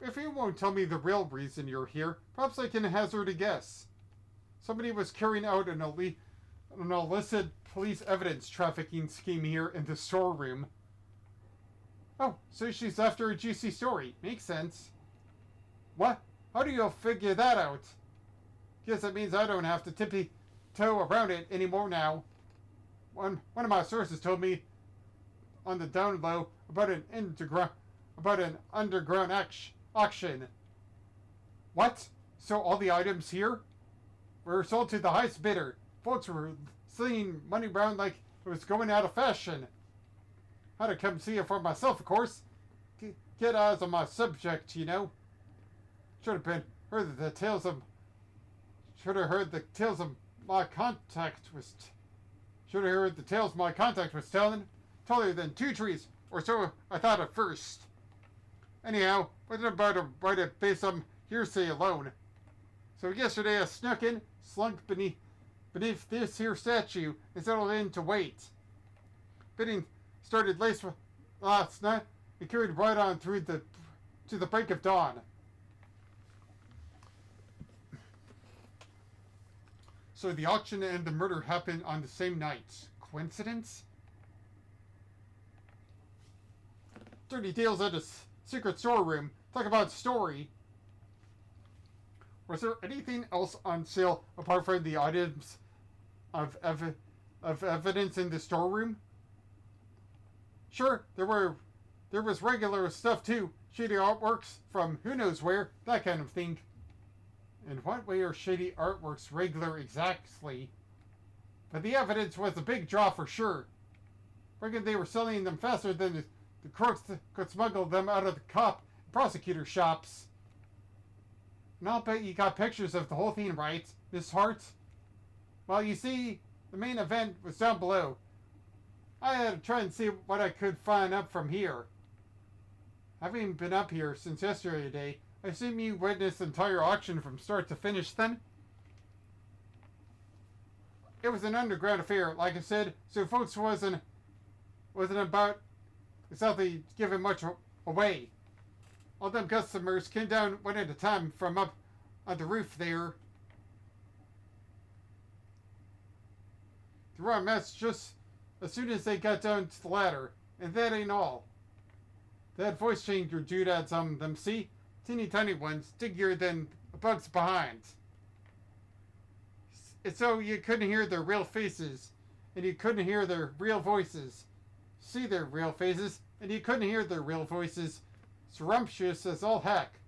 If you won't tell me the real reason you're here, perhaps I can hazard a guess. Somebody was carrying out an illicit police evidence trafficking scheme here in the storeroom. Oh, so she's after a juicy story. Makes sense. What? How do you figure that out? Guess that means I don't have to tippy-toe around it anymore now. One of my sources told me on the down low about an underground auction. What? So all the items here were sold to the highest bidder. Folks were slinging money around like it was going out of fashion. Had to come see it for myself, of course. Get eyes on my subject, you know. Should have heard the tales of my contact was telling. Taller than 2 trees, or so I thought at first. Anyhow, wasn't about to write it based on hearsay alone. So yesterday I snuck in, slunk beneath this here statue, and settled in to wait. Bidding started last night and carried right on through to the break of dawn. So the auction and the murder happened on the same night. Coincidence? Dirty deals at a secret storeroom. Talk about story. Was there anything else on sale apart from the items of evidence in the storeroom? Sure, there was regular stuff too. Shady artworks from who knows where, that kind of thing. In what way are shady artworks regular exactly? But the evidence was a big draw for sure. Reckon they were selling them faster than the crooks could smuggle them out of the prosecutor shops. And I'll bet you got pictures of the whole thing, right, Miss Hart? Well, you see, the main event was down below. I had to try and see what I could find up from here. Having been up here since yesterday, I assume you witnessed the entire auction from start to finish then? It was an underground affair, like I said, so folks wasn't about exactly giving much away. All them customers came down one at a time from up on the roof there. They were a mess just as soon as they got down to the ladder, and that ain't all. That voice changer dude had some of them, see? Teeny tiny ones, stickier than bugs behind. It's so you couldn't hear their real faces, and you couldn't hear their real voices. See their real faces, and you couldn't hear their real voices. Surreptitious as all heck.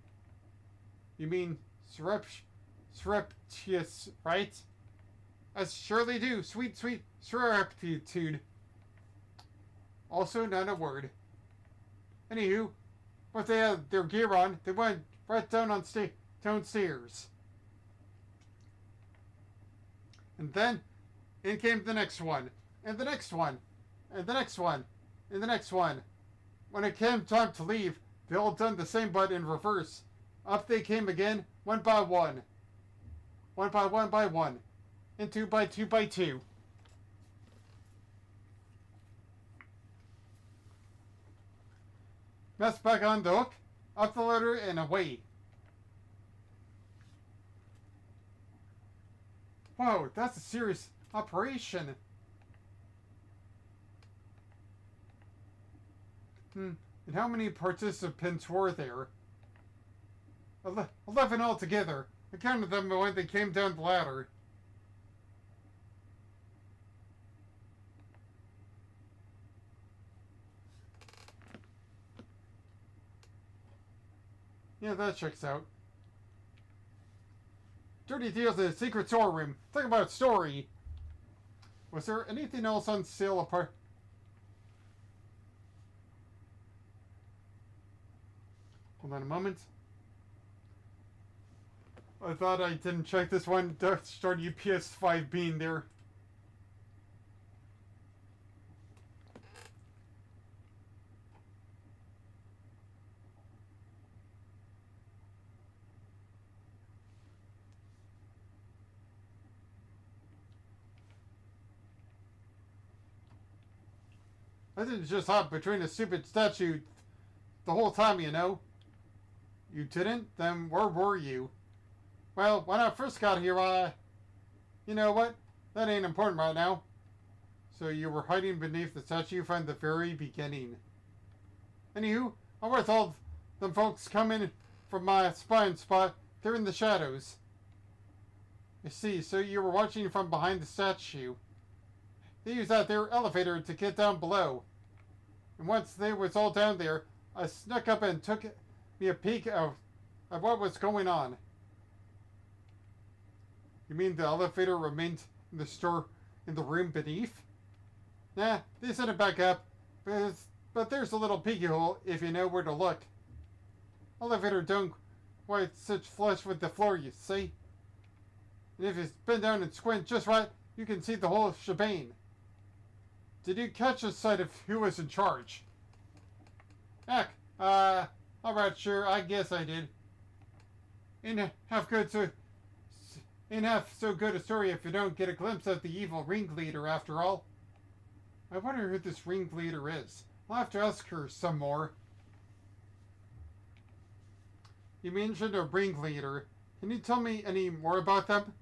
You mean surreptitious, right? I surely do. Sweet, sweet surreptitude. Also not a word. Anywho, once they had their gear on, they went right down on downstairs. And then, in came the next one, and the next one, and the next one, and the next one. When it came time to leave, they all done the same but in reverse. Up they came again, one by one. One by one by one. And two by two by two. Mess back on the hook, up the ladder and away. Whoa, that's a serious operation. And how many participants were there? 11 altogether. I counted them when they came down the ladder. Yeah, that checks out. Dirty deals in the secret storeroom. Talk about story. Was there anything else on sale apart? Hold on a moment. I thought I didn't check this one. Start UPS 5 being there. I didn't just hop between a stupid statue the whole time, you know. You didn't? Then where were you? Well, when I first got here, you know what? That ain't important right now. So you were hiding beneath the statue from the very beginning. Anywho, I was all them folks coming from my spying spot. They're in the shadows. I see, so you were watching from behind the statue. They used that there elevator to get down below. And once they was all down there, I snuck up and took me a peek of what was going on. You mean the elevator remained in the store in the room beneath? Nah, they sent it back up, but there's a little peeky hole if you know where to look. Elevator don't quite such flush with the floor, you see. And if you bend down and squint just right, you can see the whole shebang. Did you catch a sight of who was in charge? Heck, alright, sure, I guess I did. Ain't half so good a story if you don't get a glimpse of the evil ringleader after all. I wonder who this ringleader is. I'll have to ask her some more. You mentioned a ringleader. Can you tell me any more about them?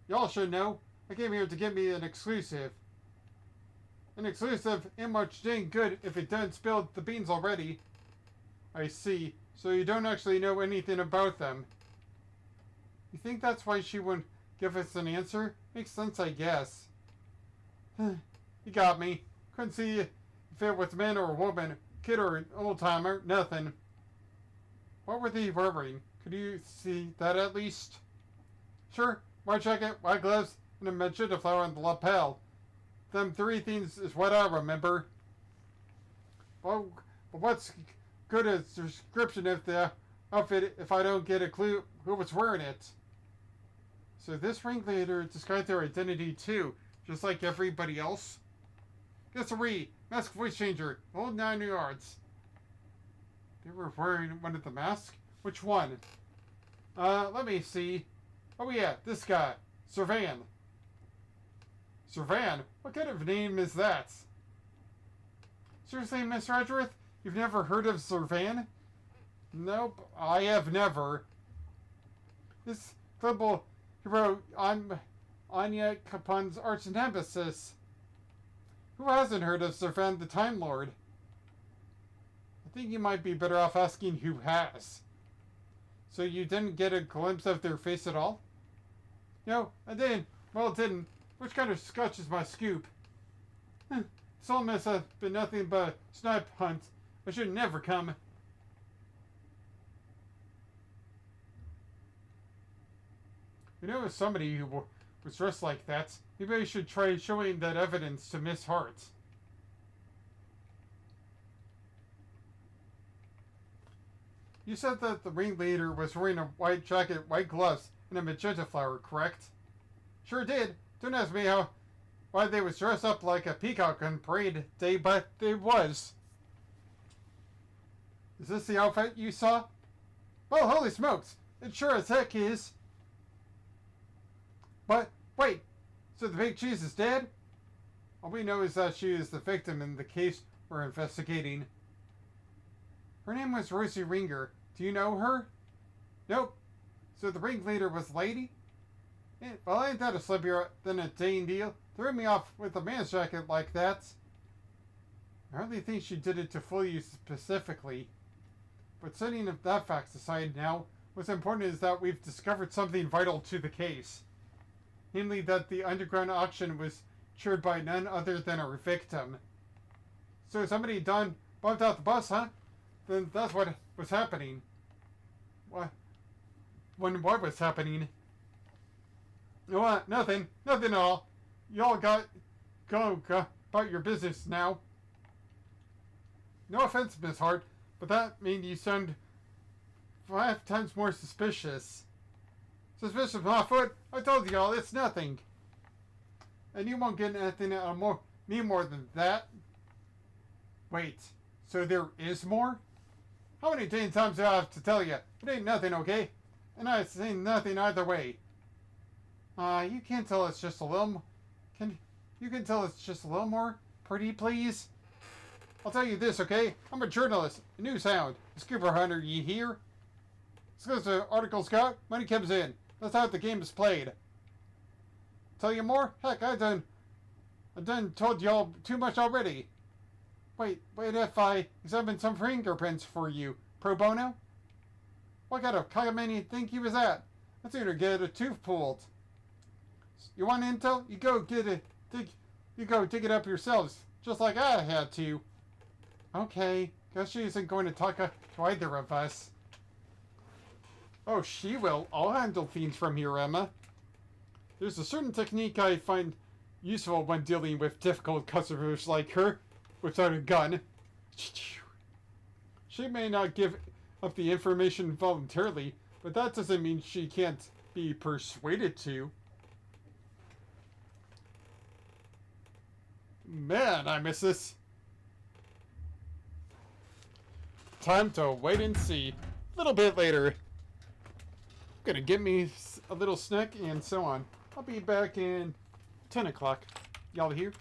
Y'all should know. I came here to get me an exclusive. An exclusive ain't much dang good if it done spilled the beans already. I see. So you don't actually know anything about them. You think that's why she wouldn't give us an answer? Makes sense, I guess. You got me. Couldn't see if it was a man or a woman, kid or an old-timer, nothing. What were they wearing? Could you see that at least? Sure. White jacket, white gloves, and a magenta flower on the lapel. Them three things is what I remember. Well, what's good as a description of the outfit if I don't get a clue who was wearing it? So this ringleader described their identity too, just like everybody else. Guess-a-ree, mask voice changer, whole 9 yards. They were wearing one of the masks? Which one? Let me see. Oh yeah, this guy. Servan. Servan? What kind of name is that? Seriously, Miss Redworth? You've never heard of Servan? Nope, I have never. This global hero Anya Capon's arch nemesis. Who hasn't heard of Servan the Time Lord? I think you might be better off asking who has. So you didn't get a glimpse of their face at all? No, I didn't. Well, it didn't. Which kind of scotch is my scoop? This whole mess has been nothing but a snipe hunt. I should never come. You know, as somebody who was dressed like that, maybe I should try showing that evidence to Miss Hart. You said that the ringleader was wearing a white jacket, white gloves, and a magenta flower, correct? Sure did. Don't ask me why they was dressed up like a peacock on parade day, but they was. Is this the outfit you saw? Well, holy smokes! It sure as heck is. But, wait, so the big cheese is dead? All we know is that she is the victim in the case we're investigating. Her name was Rosie Ringer. Do you know her? Nope. So the ringleader was a lady? Well, ain't that a slippier than a Dane deal? Threw me off with a man's jacket like that. I hardly think she did it to fool you specifically. But setting that fact aside now, what's important is that we've discovered something vital to the case. Namely that the underground auction was cheered by none other than our victim. So somebody done bumped out the bus, huh? Then that's what was happening. What? What was happening? What? Nothing. Nothing at all. Y'all go about your business now. No offense, Miss Hart, but that means you sound 5 times more suspicious. Suspicious of my foot? I told y'all it's nothing. And you won't get anything out of me more than that. Wait, so there is more? How many times do I have to tell you? It ain't nothing, okay? And I ain't saying nothing either way. You can't tell it's just a little. You can tell it's just a little more pretty, please? I'll tell you this, okay? I'm a journalist, a news hound, a scooper hunter, you hear? As soon as the articles go out, money comes in. That's how the game is played. Tell you more? Heck, I done told y'all too much already. Wait if I examine some fingerprints for you, pro bono? What kind of cogman you think you was at? I'd sooner get a tooth pulled. You want intel? You go dig it up yourselves, just like I had to. Okay, guess she isn't going to talk to either of us. Oh, she will. I'll handle things from here, Emma. There's a certain technique I find useful when dealing with difficult customers like her without a gun. She may not give up the information voluntarily, but that doesn't mean she can't be persuaded to. Man, I miss this. Time to wait and see. A little bit later. Gonna get me a little snack and so on. I'll be back in 10 o'clock. Y'all here?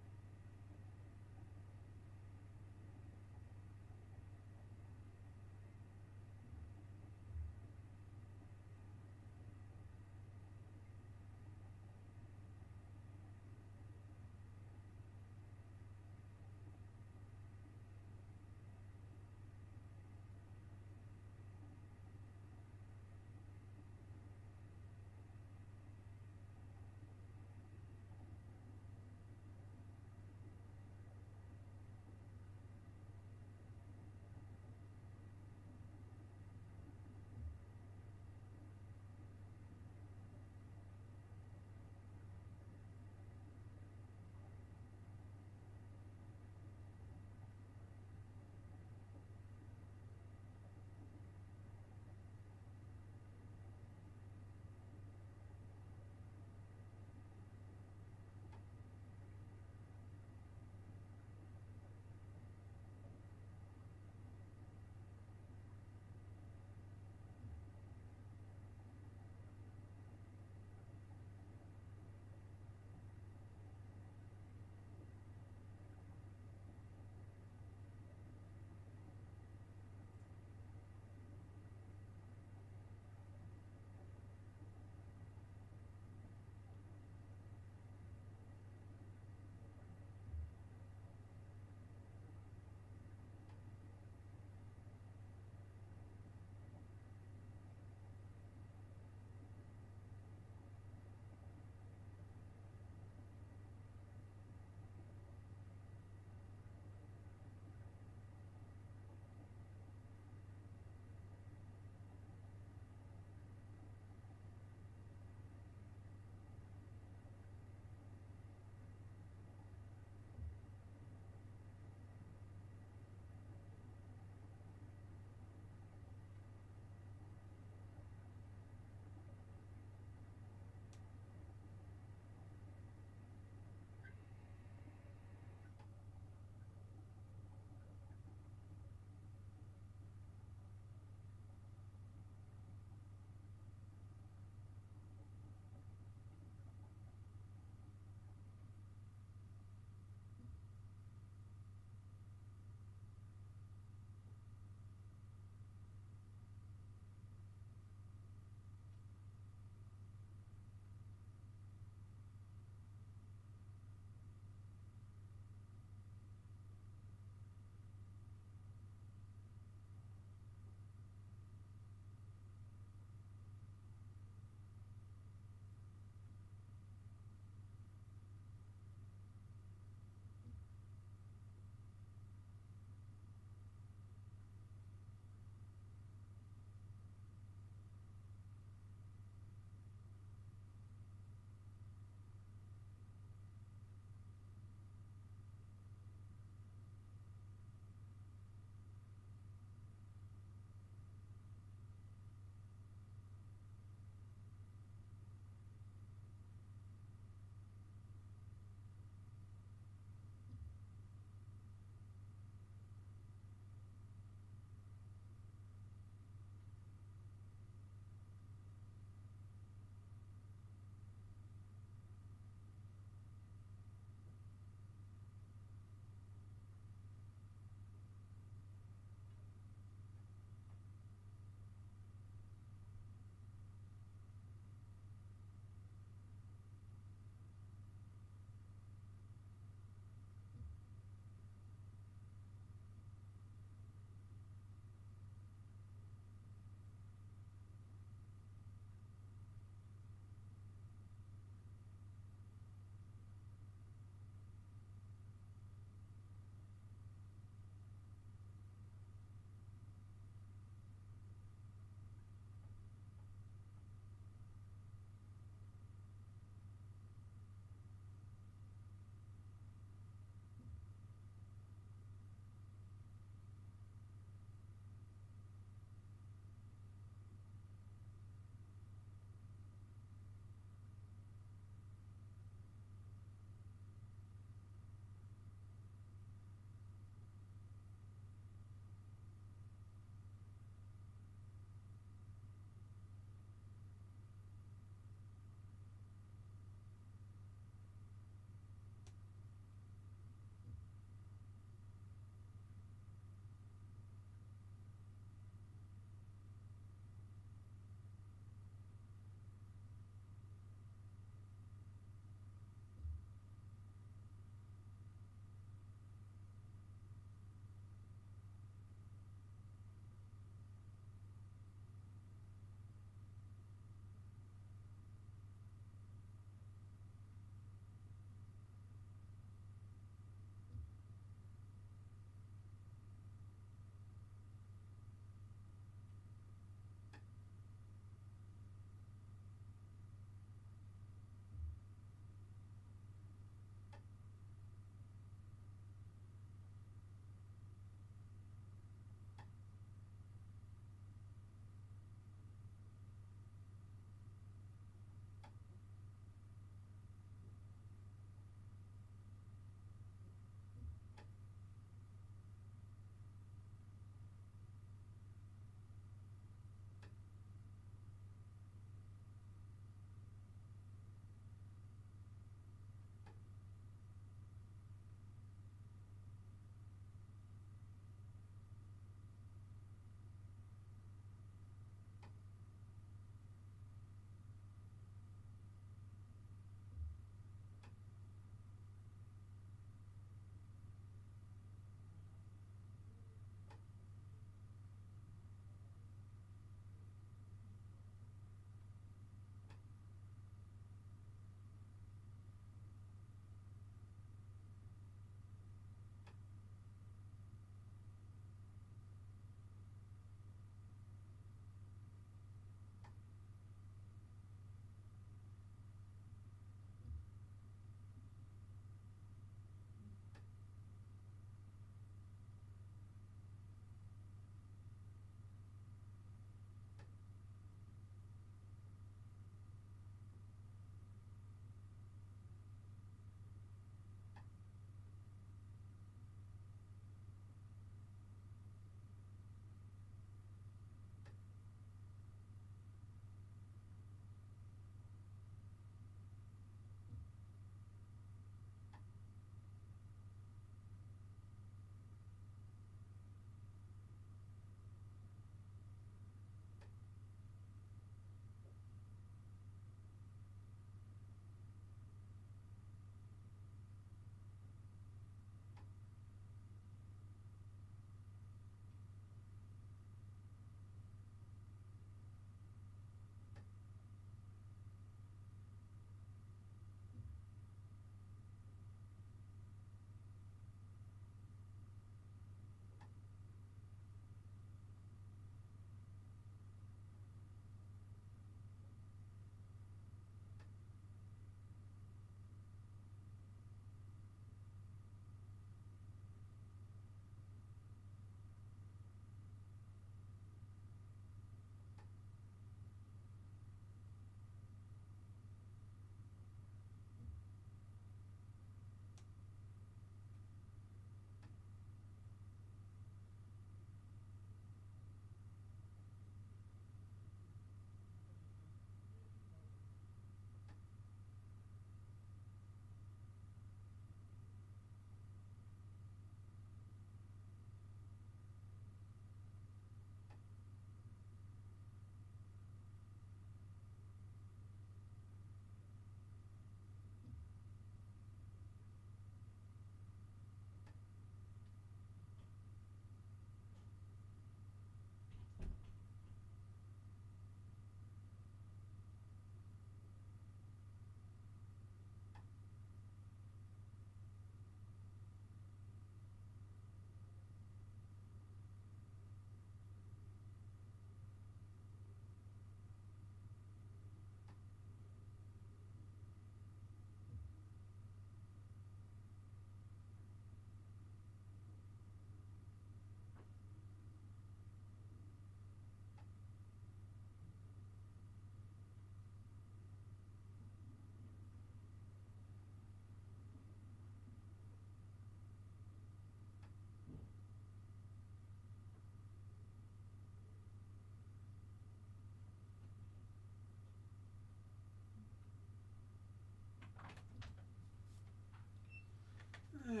Madras.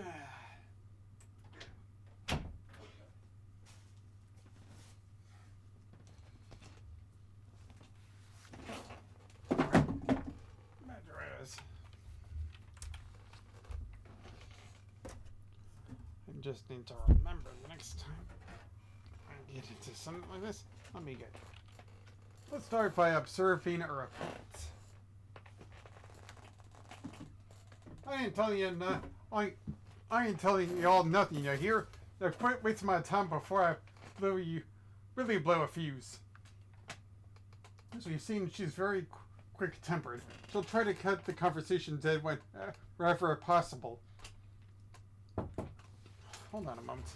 I just need to remember the next time I get into something like this. Let me get. Let's start by observing our opponents. I ain't telling you I ain't telling you all nothing. You hear? Now quit wasting my time before I really blow a fuse. As we've seen, she's very quick-tempered. She'll try to cut the conversation dead wherever possible. Hold on a moment.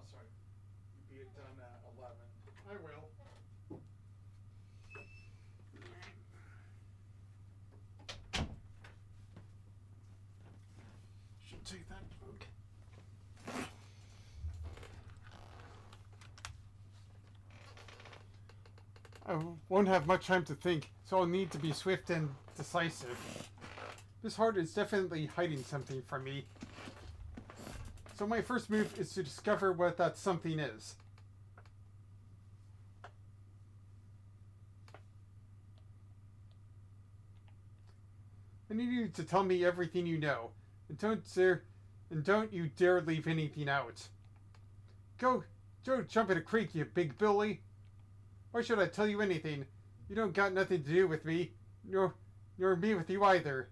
Sorry. Be it done at 11. I will. Should take that. Okay. I won't have much time to think, so I'll need to be swift and decisive. This heart is definitely hiding something from me. So my first move is to discover what that something is. I need you to tell me everything you know, and don't you dare leave anything out. Go jump in a creek, you big bully. Why should I tell you anything? You don't got nothing to do with me, nor me with you either.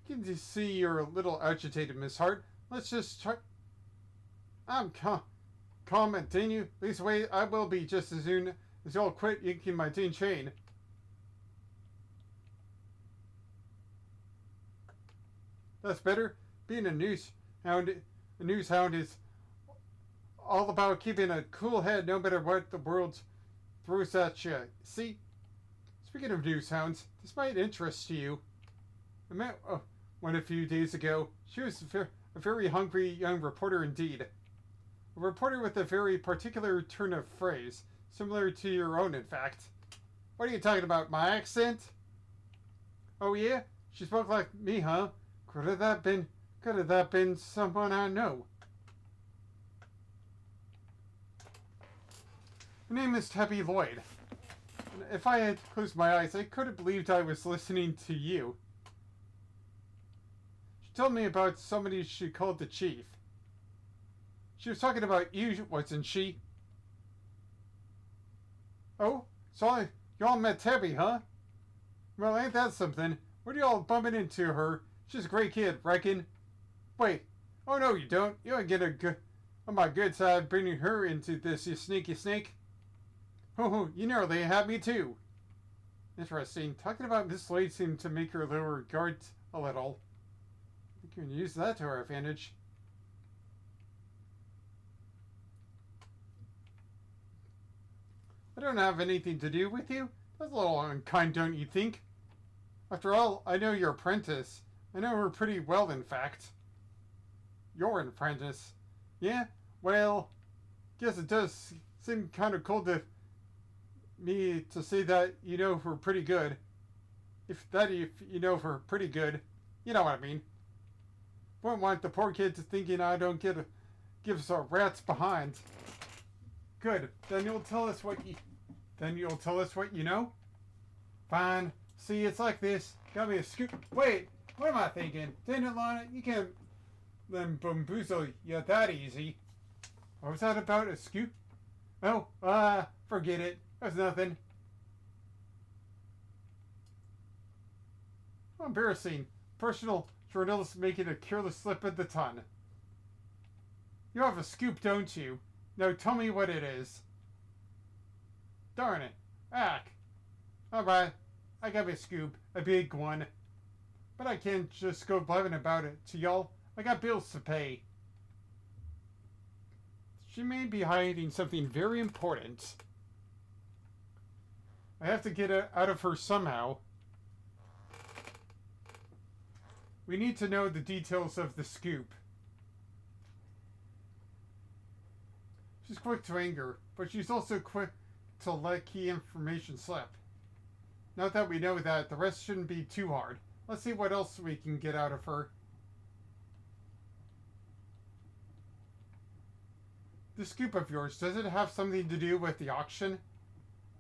I can see you're a little agitated, Miss Hart. Let's just try. I'm calm and continue. This way I will be just as soon as you'll quit yanking my tin chain. That's better. Being a news hound is all about keeping a cool head no matter what the world throws at you. See? Speaking of news hounds, this might interest you. I met one a few days ago. She was a very hungry young reporter indeed. A reporter with a very particular turn of phrase, similar to your own, in fact. What are you talking about, my accent? Oh yeah? She spoke like me, huh? Could have that been someone I know? Her name is Tabby Lloyd. And if I had closed my eyes, I could have believed I was listening to you. She told me about somebody she called the chief. She was talking about you, wasn't she? Oh, so y'all met Tabby, huh? Well, ain't that something? What are y'all bumping into her? She's a great kid, reckon. Wait. Oh, no, you don't. You don't get on my good side bringing her into this, you sneaky snake. Oh, you nearly had me, too. Interesting. Talking about Miss Lloyd seemed to make her lower guard a little. I think you can use that to our advantage. I don't have anything to do with you. That's a little unkind, don't you think? After all, I know your apprentice. I know her pretty well, in fact. You're an apprentice. Yeah? Well, guess it does seem kind of cold to me to say that you know her pretty good. If you know her pretty good. You know what I mean. Wouldn't want the poor kid to thinking I don't give a rat's behind. Good. Then you'll tell us what you know? Fine. See, it's like this. Got me a scoop. Wait, what am I thinking? Dandelion, you can't then bamboozle you that easy. What was that about? A scoop? Oh, forget it. That's nothing. How embarrassing. Personal journalist making a careless slip of the tongue. You have a scoop, don't you? Now tell me what it is. Darn it. Ack. Alright. I got a scoop. A big one. But I can't just go blabbing about it to y'all. I got bills to pay. She may be hiding something very important. I have to get it out of her somehow. We need to know the details of the scoop. She's quick to anger, but she's also quick to let key information slip. Now that we know that, the rest shouldn't be too hard. Let's see what else we can get out of her. The scoop of yours, does it have something to do with the auction?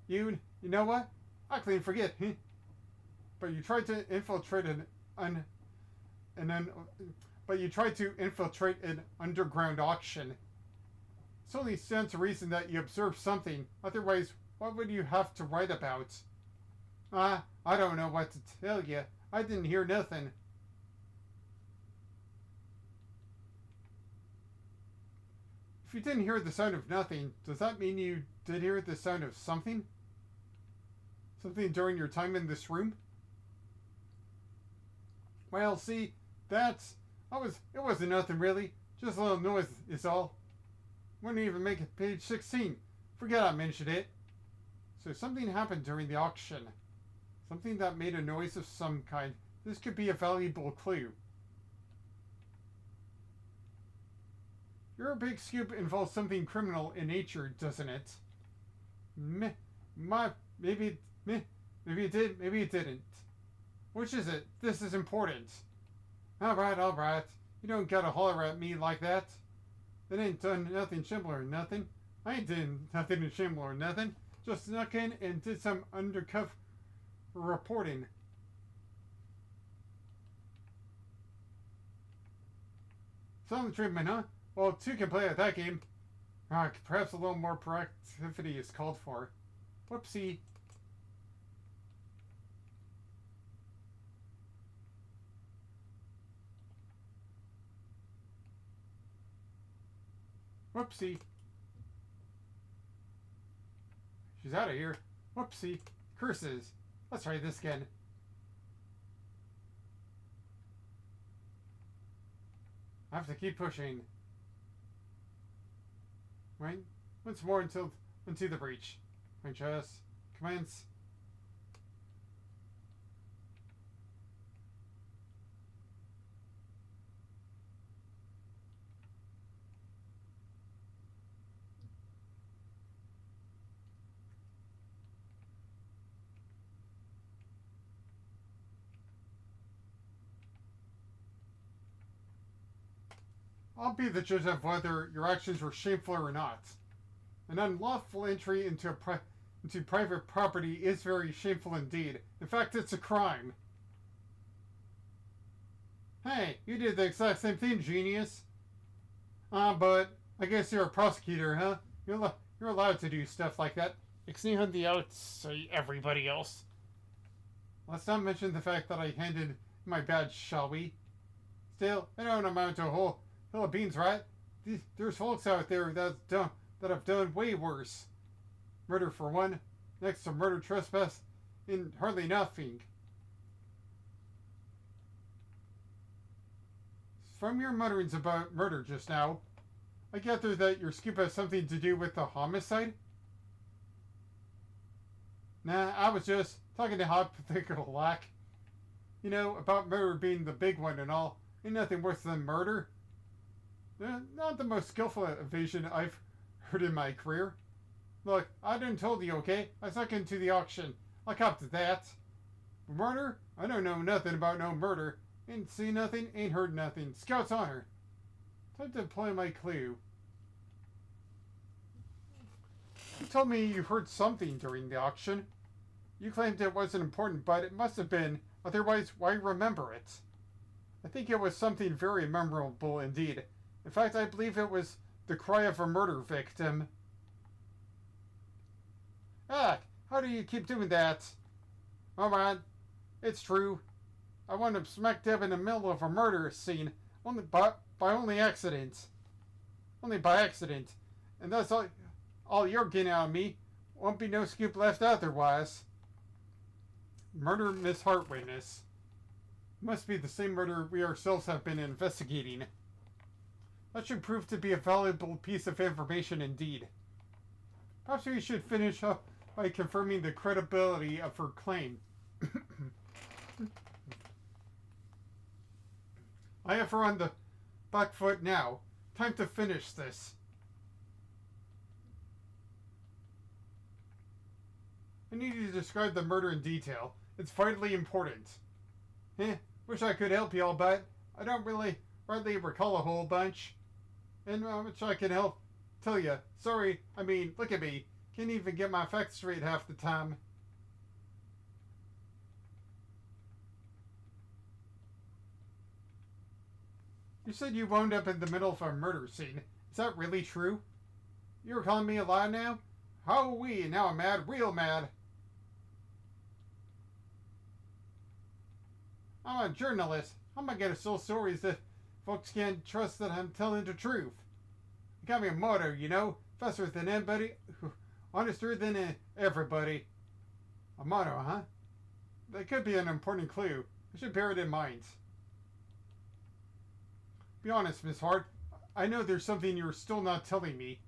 You know what? I clean forget. But you tried to infiltrate an underground auction. It only stands to reason that you observed something. Otherwise, what would you have to write about? I don't know what to tell you. I didn't hear nothing. If you didn't hear the sound of nothing, does that mean you did hear the sound of something? Something during your time in this room? Well, see, it wasn't nothing really. Just a little noise is all. Wouldn't even make it page 16. Forget I mentioned it. So something happened during the auction. Something that made a noise of some kind. This could be a valuable clue. Your big scoop involves something criminal in nature, doesn't it? Maybe it did, maybe it didn't. Which is it? This is important. Alright. You don't gotta holler at me like that. It ain't done nothing similar or nothing. I ain't done nothing similar or nothing. Just snuck in and did some undercover reporting. Silent treatment, huh? Well, two can play at that game. Perhaps a little more proactivity is called for. Whoopsie. Whoopsie. She's out of here. Whoopsie. Curses. Let's try this again. I have to keep pushing. Right? Once more into the breach. Just commence. I'll be the judge of whether your actions were shameful or not. An unlawful entry into private property is very shameful indeed. In fact, it's a crime. Hey, you did the exact same thing, genius. But I guess you're a prosecutor, huh? You're allowed to do stuff like that. Exceeding the outside everybody else. Let's not mention the fact that I handed my badge, shall we? Still, I don't amount to a whole hill of beans, right? There's folks out there that have done way worse. Murder for one, next to murder, trespass, and hardly nothing. From your mutterings about murder just now, I gather that your scoop has something to do with the homicide? Nah, I was just talking to hypothetical lack. You know, about murder being the big one and all. Ain't nothing worse than murder. Not the most skillful evasion I've heard in my career. Look, I done told you, okay? I snuck into the auction. I copped that. Murder? I don't know nothing about no murder. Ain't seen nothing, ain't heard nothing. Scout's honor. Time to employ my clue. You told me you heard something during the auction. You claimed it wasn't important, but it must have been. Otherwise, why remember it? I think it was something very memorable indeed. In fact, I believe it was the cry of a murder victim. How do you keep doing that? Alright, it's true. I wound up smack dab in the middle of a murder scene, only by accident. Only by accident. And that's all you're getting out of me. Won't be no scoop left otherwise. Murder Miss Hart witness. Must be the same murder we ourselves have been investigating. That should prove to be a valuable piece of information indeed. Perhaps we should finish up by confirming the credibility of her claim. I have her on the back foot now. Time to finish this. I need you to describe the murder in detail. It's vitally important. Wish I could help y'all, but I don't really recall a whole bunch. And which I can help tell you. Sorry, I mean, look at me. Can't even get my facts straight half the time. You said you wound up in the middle of a murder scene. Is that really true? You're calling me a lie now? How-wee, now I'm mad, real mad. I'm a journalist. How am I gonna sell stories if folks can't trust that I'm telling the truth? You got me a motto, you know? Faster than anybody, honester than everybody. A motto, huh? That could be an important clue. I should bear it in mind. Be honest, Miss Hart. I know there's something you're still not telling me.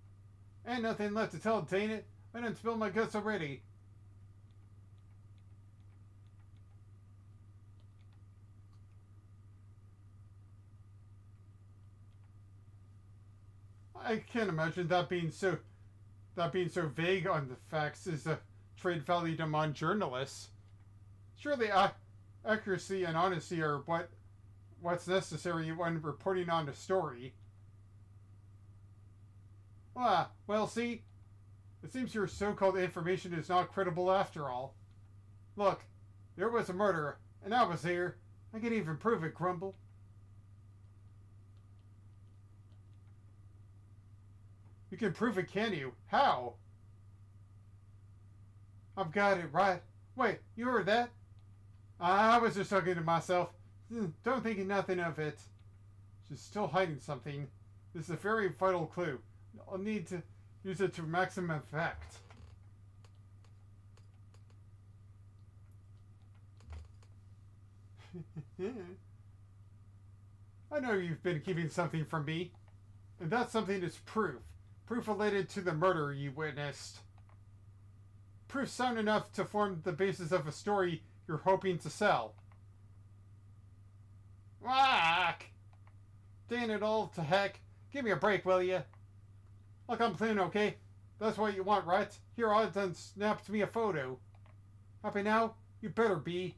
Ain't nothing left to tell, ain't it? I done spilled my guts already. I can't imagine that being so vague on the facts is a trade valued among journalists. Surely accuracy and honesty are what's necessary when reporting on a story. Well, see, it seems your so-called information is not credible after all. Look, there was a murder, and I was there. I can even prove it, Grumble. You can prove it, can you? How? I've got it right. Wait, you heard that? I was just talking to myself. Don't think nothing of it. She's still hiding something. This is a very vital clue. I'll need to use it to maximum effect. I know you've been keeping something from me. And that something is proof. Proof related to the murder you witnessed. Proof sound enough to form the basis of a story you're hoping to sell. Whack! Damn it all to heck. Give me a break, will ya? Look, I'm clean, okay? That's what you want, right? Here, I done snapped me a photo. Happy now? You better be.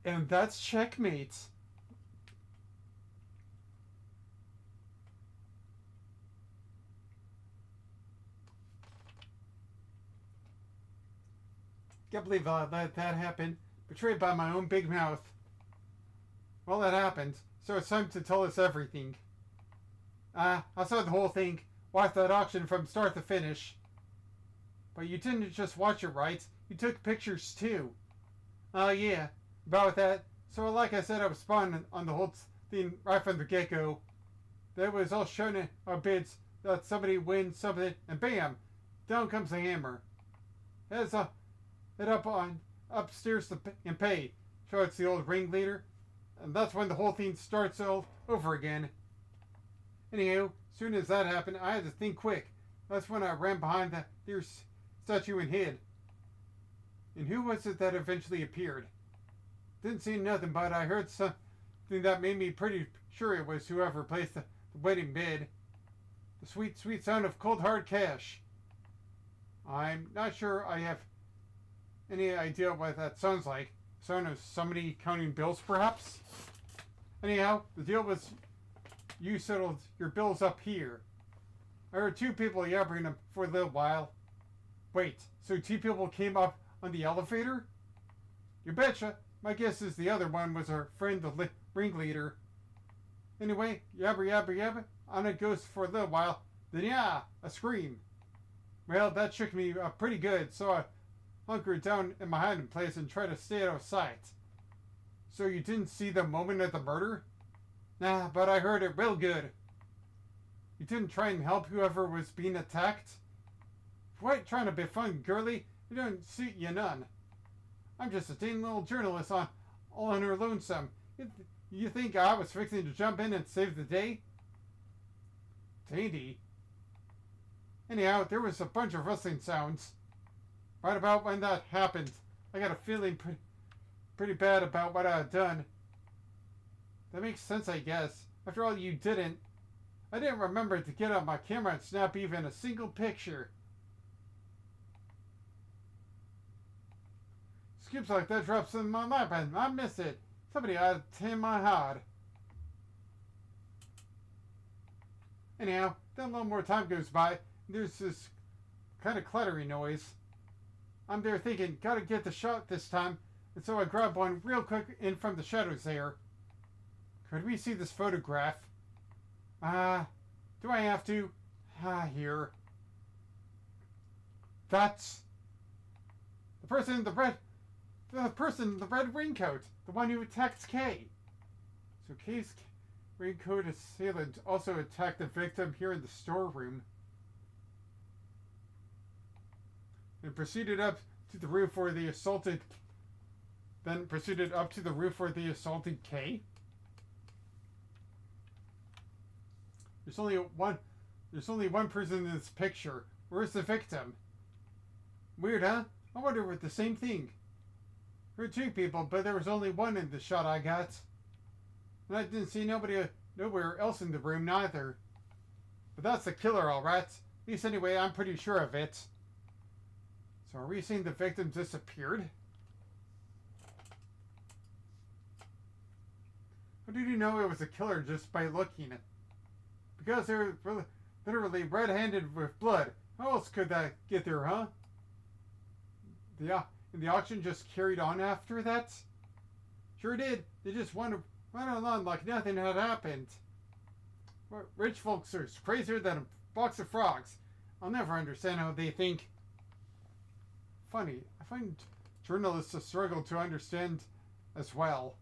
And that's checkmate. Can't believe that happened. Betrayed by my own big mouth. Well, that happened, so it's time to tell us everything. I saw the whole thing. Watched that auction from start to finish. But you didn't just watch it, right? You took pictures too. Yeah. About that. So like I said, I was spun on the whole thing right from the get-go. That was all showing our bids that somebody wins something, and bam! Down comes the hammer. Head up on upstairs and pay. So it's the old ringleader. And that's when the whole thing starts all over again. Anyhow, soon as that happened, I had to think quick. That's when I ran behind that dear statue and hid. And who was it that eventually appeared? Didn't see nothing, but I heard something that made me pretty sure it was whoever placed the wedding bid. The sweet, sweet sound of cold hard cash. I'm not sure I have any idea what that sounds like. Sound of somebody counting bills, perhaps? Anyhow, the deal was you settled your bills up here. I heard two people yabbering for a little while. Wait, so two people came up on the elevator? You betcha. My guess is the other one was our friend, the ringleader. Anyway, yabber, yabber, yabber. On it goes for a little while. Then yeah, a scream. Well, that shook me up pretty good, so I hunkered down in my hiding place and tried to stay out of sight. So you didn't see the moment of the murder? Nah, but I heard it real good. You didn't try and help whoever was being attacked? What, trying to be fun, girly? It don't suit you none. I'm just a teen little journalist all on her lonesome. You think I was fixing to jump in and save the day? Dainty. Anyhow, there was a bunch of rustling sounds. Right about when that happened, I got a feeling pretty bad about what I had done. That makes sense, I guess. After all, I didn't remember to get out my camera and snap even a single picture. Scoops like that drops in my lap and I miss it. Somebody ought to tame my heart. Anyhow, then a little more time goes by. There's this kind of clattering noise. I'm there thinking, gotta get the shot this time. And so I grab one real quick in from the shadows there. Could we see this photograph? Do I have to? Here. That's the person in the red raincoat, the one who attacked Kay. So Kay's raincoat assailant also attacked the victim here in the storeroom. And proceeded up to the roof where the assaulted Kay. There's only one person in this picture. Where's the victim? Weird, huh? I wonder if it's the same thing. There were two people, but there was only one in the shot I got. And I didn't see nowhere else in the room neither. But that's the killer, alright. At least anyway, I'm pretty sure of it. So are we saying the victim disappeared? How did you know it was a killer just by looking? Because they were literally red-handed with blood. How else could that get there, huh? And the auction just carried on after that? Sure did. They just went on like nothing had happened. Rich folks are crazier than a box of frogs. I'll never understand how they think. Funny. I find journalists a struggle to understand as well.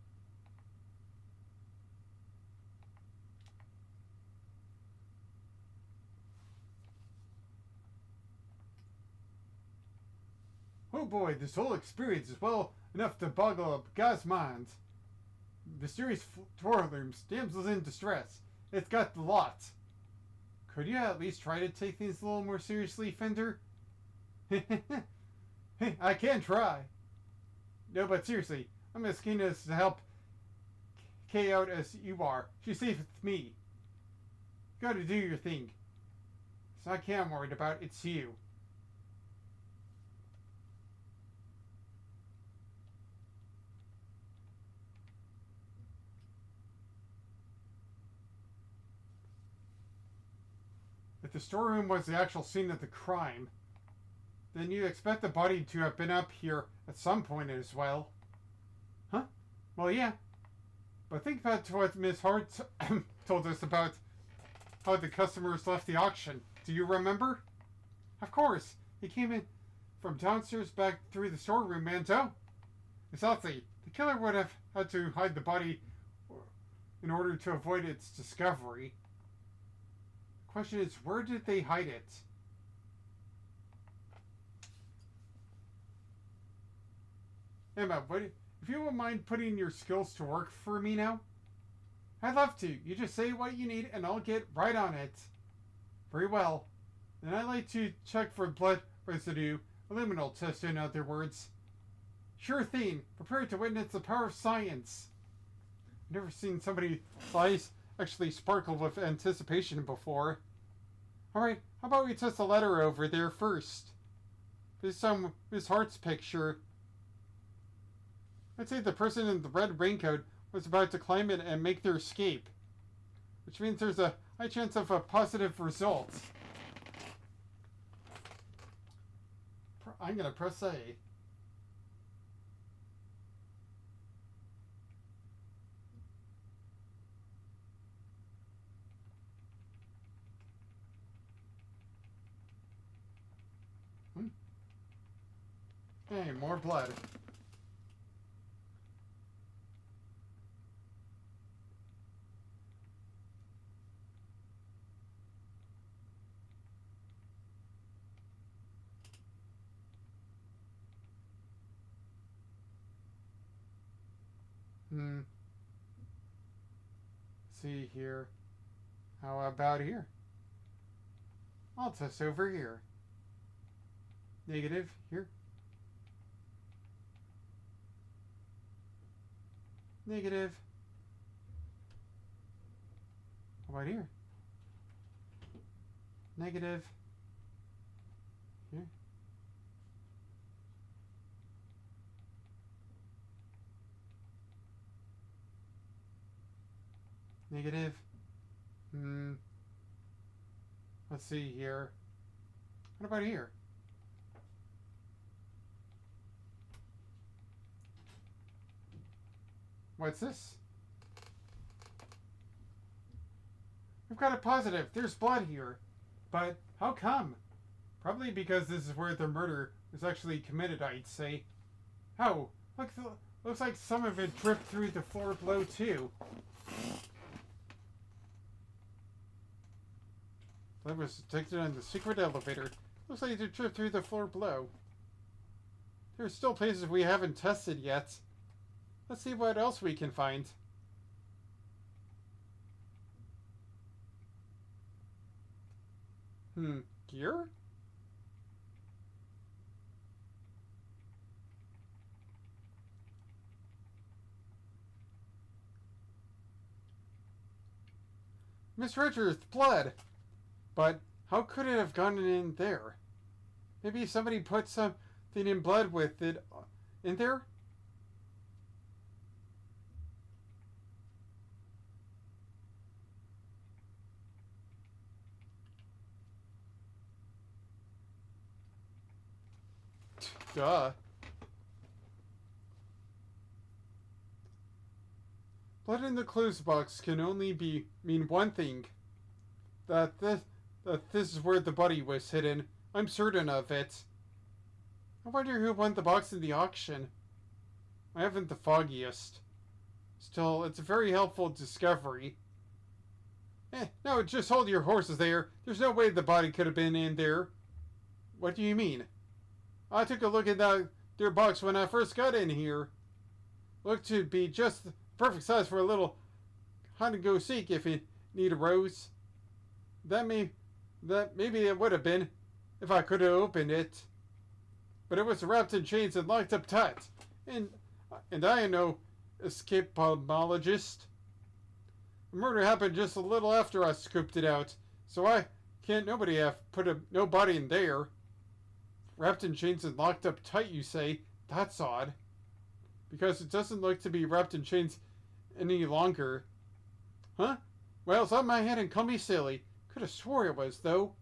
Oh boy, this whole experience is well enough to boggle up God's mind. Mysterious toilrooms, damsels in distress. It's got the lot. Could you at least try to take things a little more seriously, Fender? I can try. No, but seriously, I'm as keen as to help Kay out as you are. She's safe with me. You gotta do your thing. It's not Kay I'm worried about, it's you. If the storeroom was the actual scene of the crime, then you expect the body to have been up here at some point as well. Huh? Well, yeah. But think about what Miss Hart told us about how the customers left the auction. Do you remember? Of course. He came in from downstairs back through the storeroom, Manto. Exactly. The killer would have had to hide the body in order to avoid its discovery. The question is, where did they hide it? Emma, if you wouldn't mind putting your skills to work for me now? I'd love to. You just say what you need and I'll get right on it. Very well. Then I'd like to check for blood residue, a luminal test in other words. Sure thing. Prepare to witness the power of science. I've never seen somebody's eyes actually sparkle with anticipation before. Alright, how about we test the letter over there first? Based on Miss Hart's picture, I'd say the person in the red raincoat was about to climb it and make their escape. Which means there's a high chance of a positive result. I'm gonna press A. Hey, more blood. See here. How about here? I'll test over here. Negative here. Negative. How about here? Negative. Here. Negative. Let's see here. What about here? What's this? We've got a positive. There's blood here. But how come? Probably because this is where the murder was actually committed, I'd say. Oh, looks like some of it dripped through the floor below, too. That was detected on the secret elevator. Looks like it dripped through the floor below. There's still places we haven't tested yet. Let's see what else we can find. Gear? Miss Richards, blood! But how could it have gone in there? Maybe somebody put something in blood with it in there? Duh. Blood in the clues box can only mean one thing. That this is where the body was hidden. I'm certain of it. I wonder who won the box in the auction. I haven't the foggiest. Still, it's a very helpful discovery. No, just hold your horses there. There's no way the body could have been in there. What do you mean? I took a look at their box when I first got in here. Looked to be just the perfect size for a little hide and go seek if you need a rose. Maybe it would have been if I could have opened it. But it was wrapped in chains and locked up tight. And I am no escapologist. The murder happened just a little after I scooped it out, so nobody have put no body in there. Wrapped in chains and locked up tight, you say? That's odd. Because it doesn't look to be wrapped in chains any longer. Huh? Well, it's on my head and call me silly. Could have swore it was, though.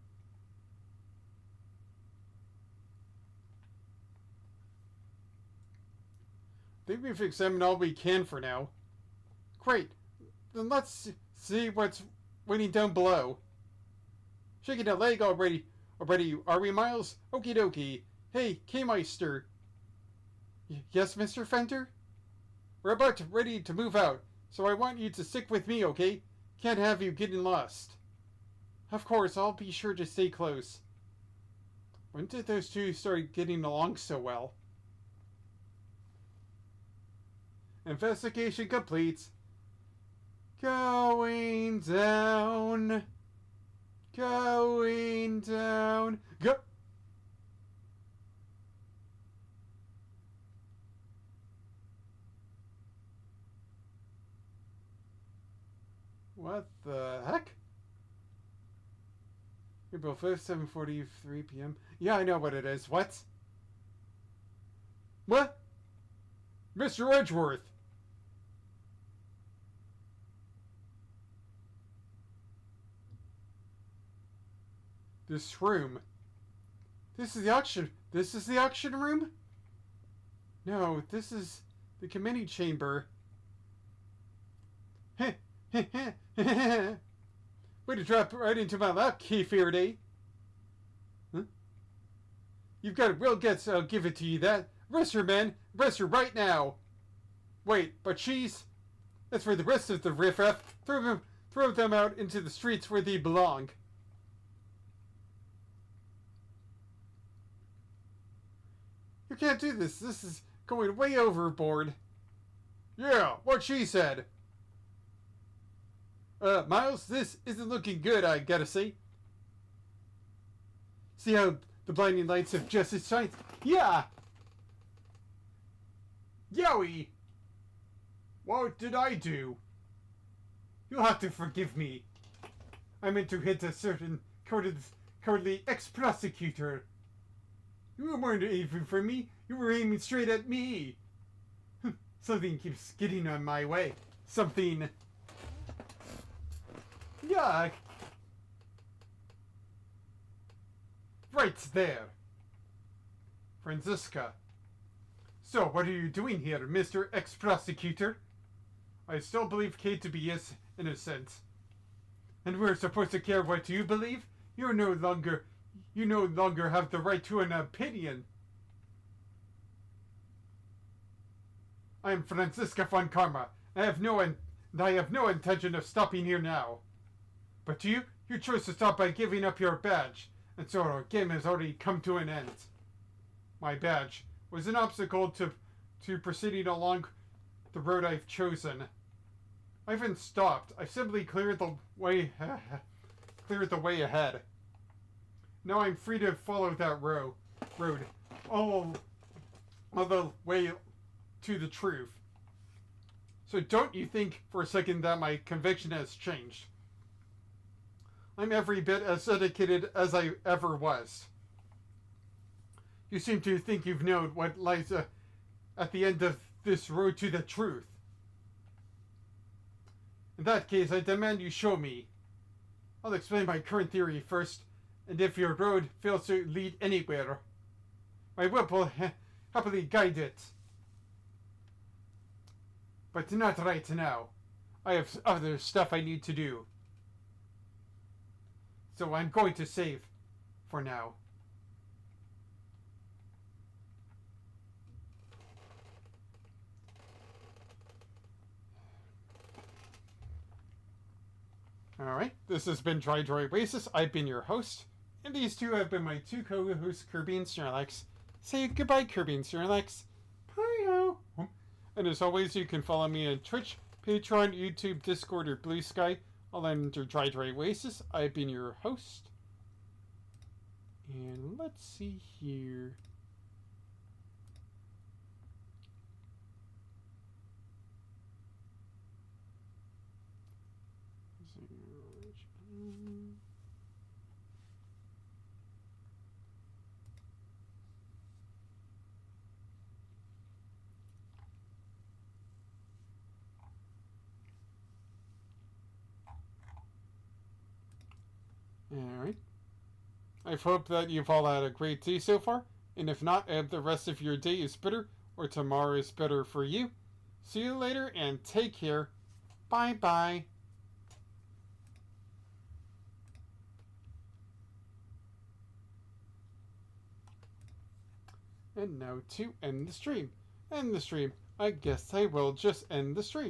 I think we've examined all we can for now. Great. Then let's see what's waiting down below. Shaking a leg already, are we, Miles? Okie dokie. Hey, K-Meister. Yes, Mr. Fender? We're about ready to move out, so I want you to stick with me, okay? Can't have you getting lost. Of course, I'll be sure to stay close. When did those two start getting along so well? Investigation complete. Going down. Going down. Go. What the heck? April 5th, 7:43 p.m. Yeah, I know what it is. What? What? Mr. Edgeworth! This room. This is the auction room? No, this is the committee chamber. Heh, heh, heh, heh. Way to drop right into my lap, Key-Faraday. Huh? You've got real guts, I'll give it to you that. Arrest her, men. Arrest her right now. Wait, but she's... That's for the rest of the riffraff. Throw them out into the streets where they belong. You can't do this. This is going way overboard. Yeah, what she said. Miles, this isn't looking good, I gotta say. See how the blinding lights of justice shine? Yeah! Yowie! What did I do? You'll have to forgive me. I meant to hit a certain cowardly ex-prosecutor. You weren't aiming for me. You were aiming straight at me. Something keeps getting on my way. Something. Yuck. Right there. Franziska. So, what are you doing here, Mr. Ex-Prosecutor? I still believe Kate to be innocent. And we're supposed to care what you believe? You no longer have the right to an opinion. I am Franziska von Karma. I have no intention of stopping here now. But you chose to stop by giving up your badge, and so our game has already come to an end. My badge was an obstacle to proceeding along the road I've chosen. I haven't stopped. I simply cleared the way ahead. Now I'm free to follow that road all the way to the truth. So don't you think for a second that my conviction has changed. I'm every bit as dedicated as I ever was. You seem to think you've known what lies at the end of this road to the truth. In that case, I demand you show me. I'll explain my current theory first, and if your road fails to lead anywhere, my whip will happily guide it. But not right now. I have other stuff I need to do. So I'm going to save for now. Alright, this has been Dry Oasis. I've been your host, and these two have been my two co-hosts, Kirby and Snorlax. Say goodbye, Kirby and Snorlax. Bye-o. And as always, you can follow me on Twitch, Patreon, YouTube, Discord, or Blue Sky, all under Dry Oasis. I've been your host. And let's see here. Alright. I hope that you've all had a great day so far, and if not, I hope the rest of your day is better, or tomorrow is better for you. See you later, and take care. Bye-bye. And now to end the stream. I guess I will just end the stream.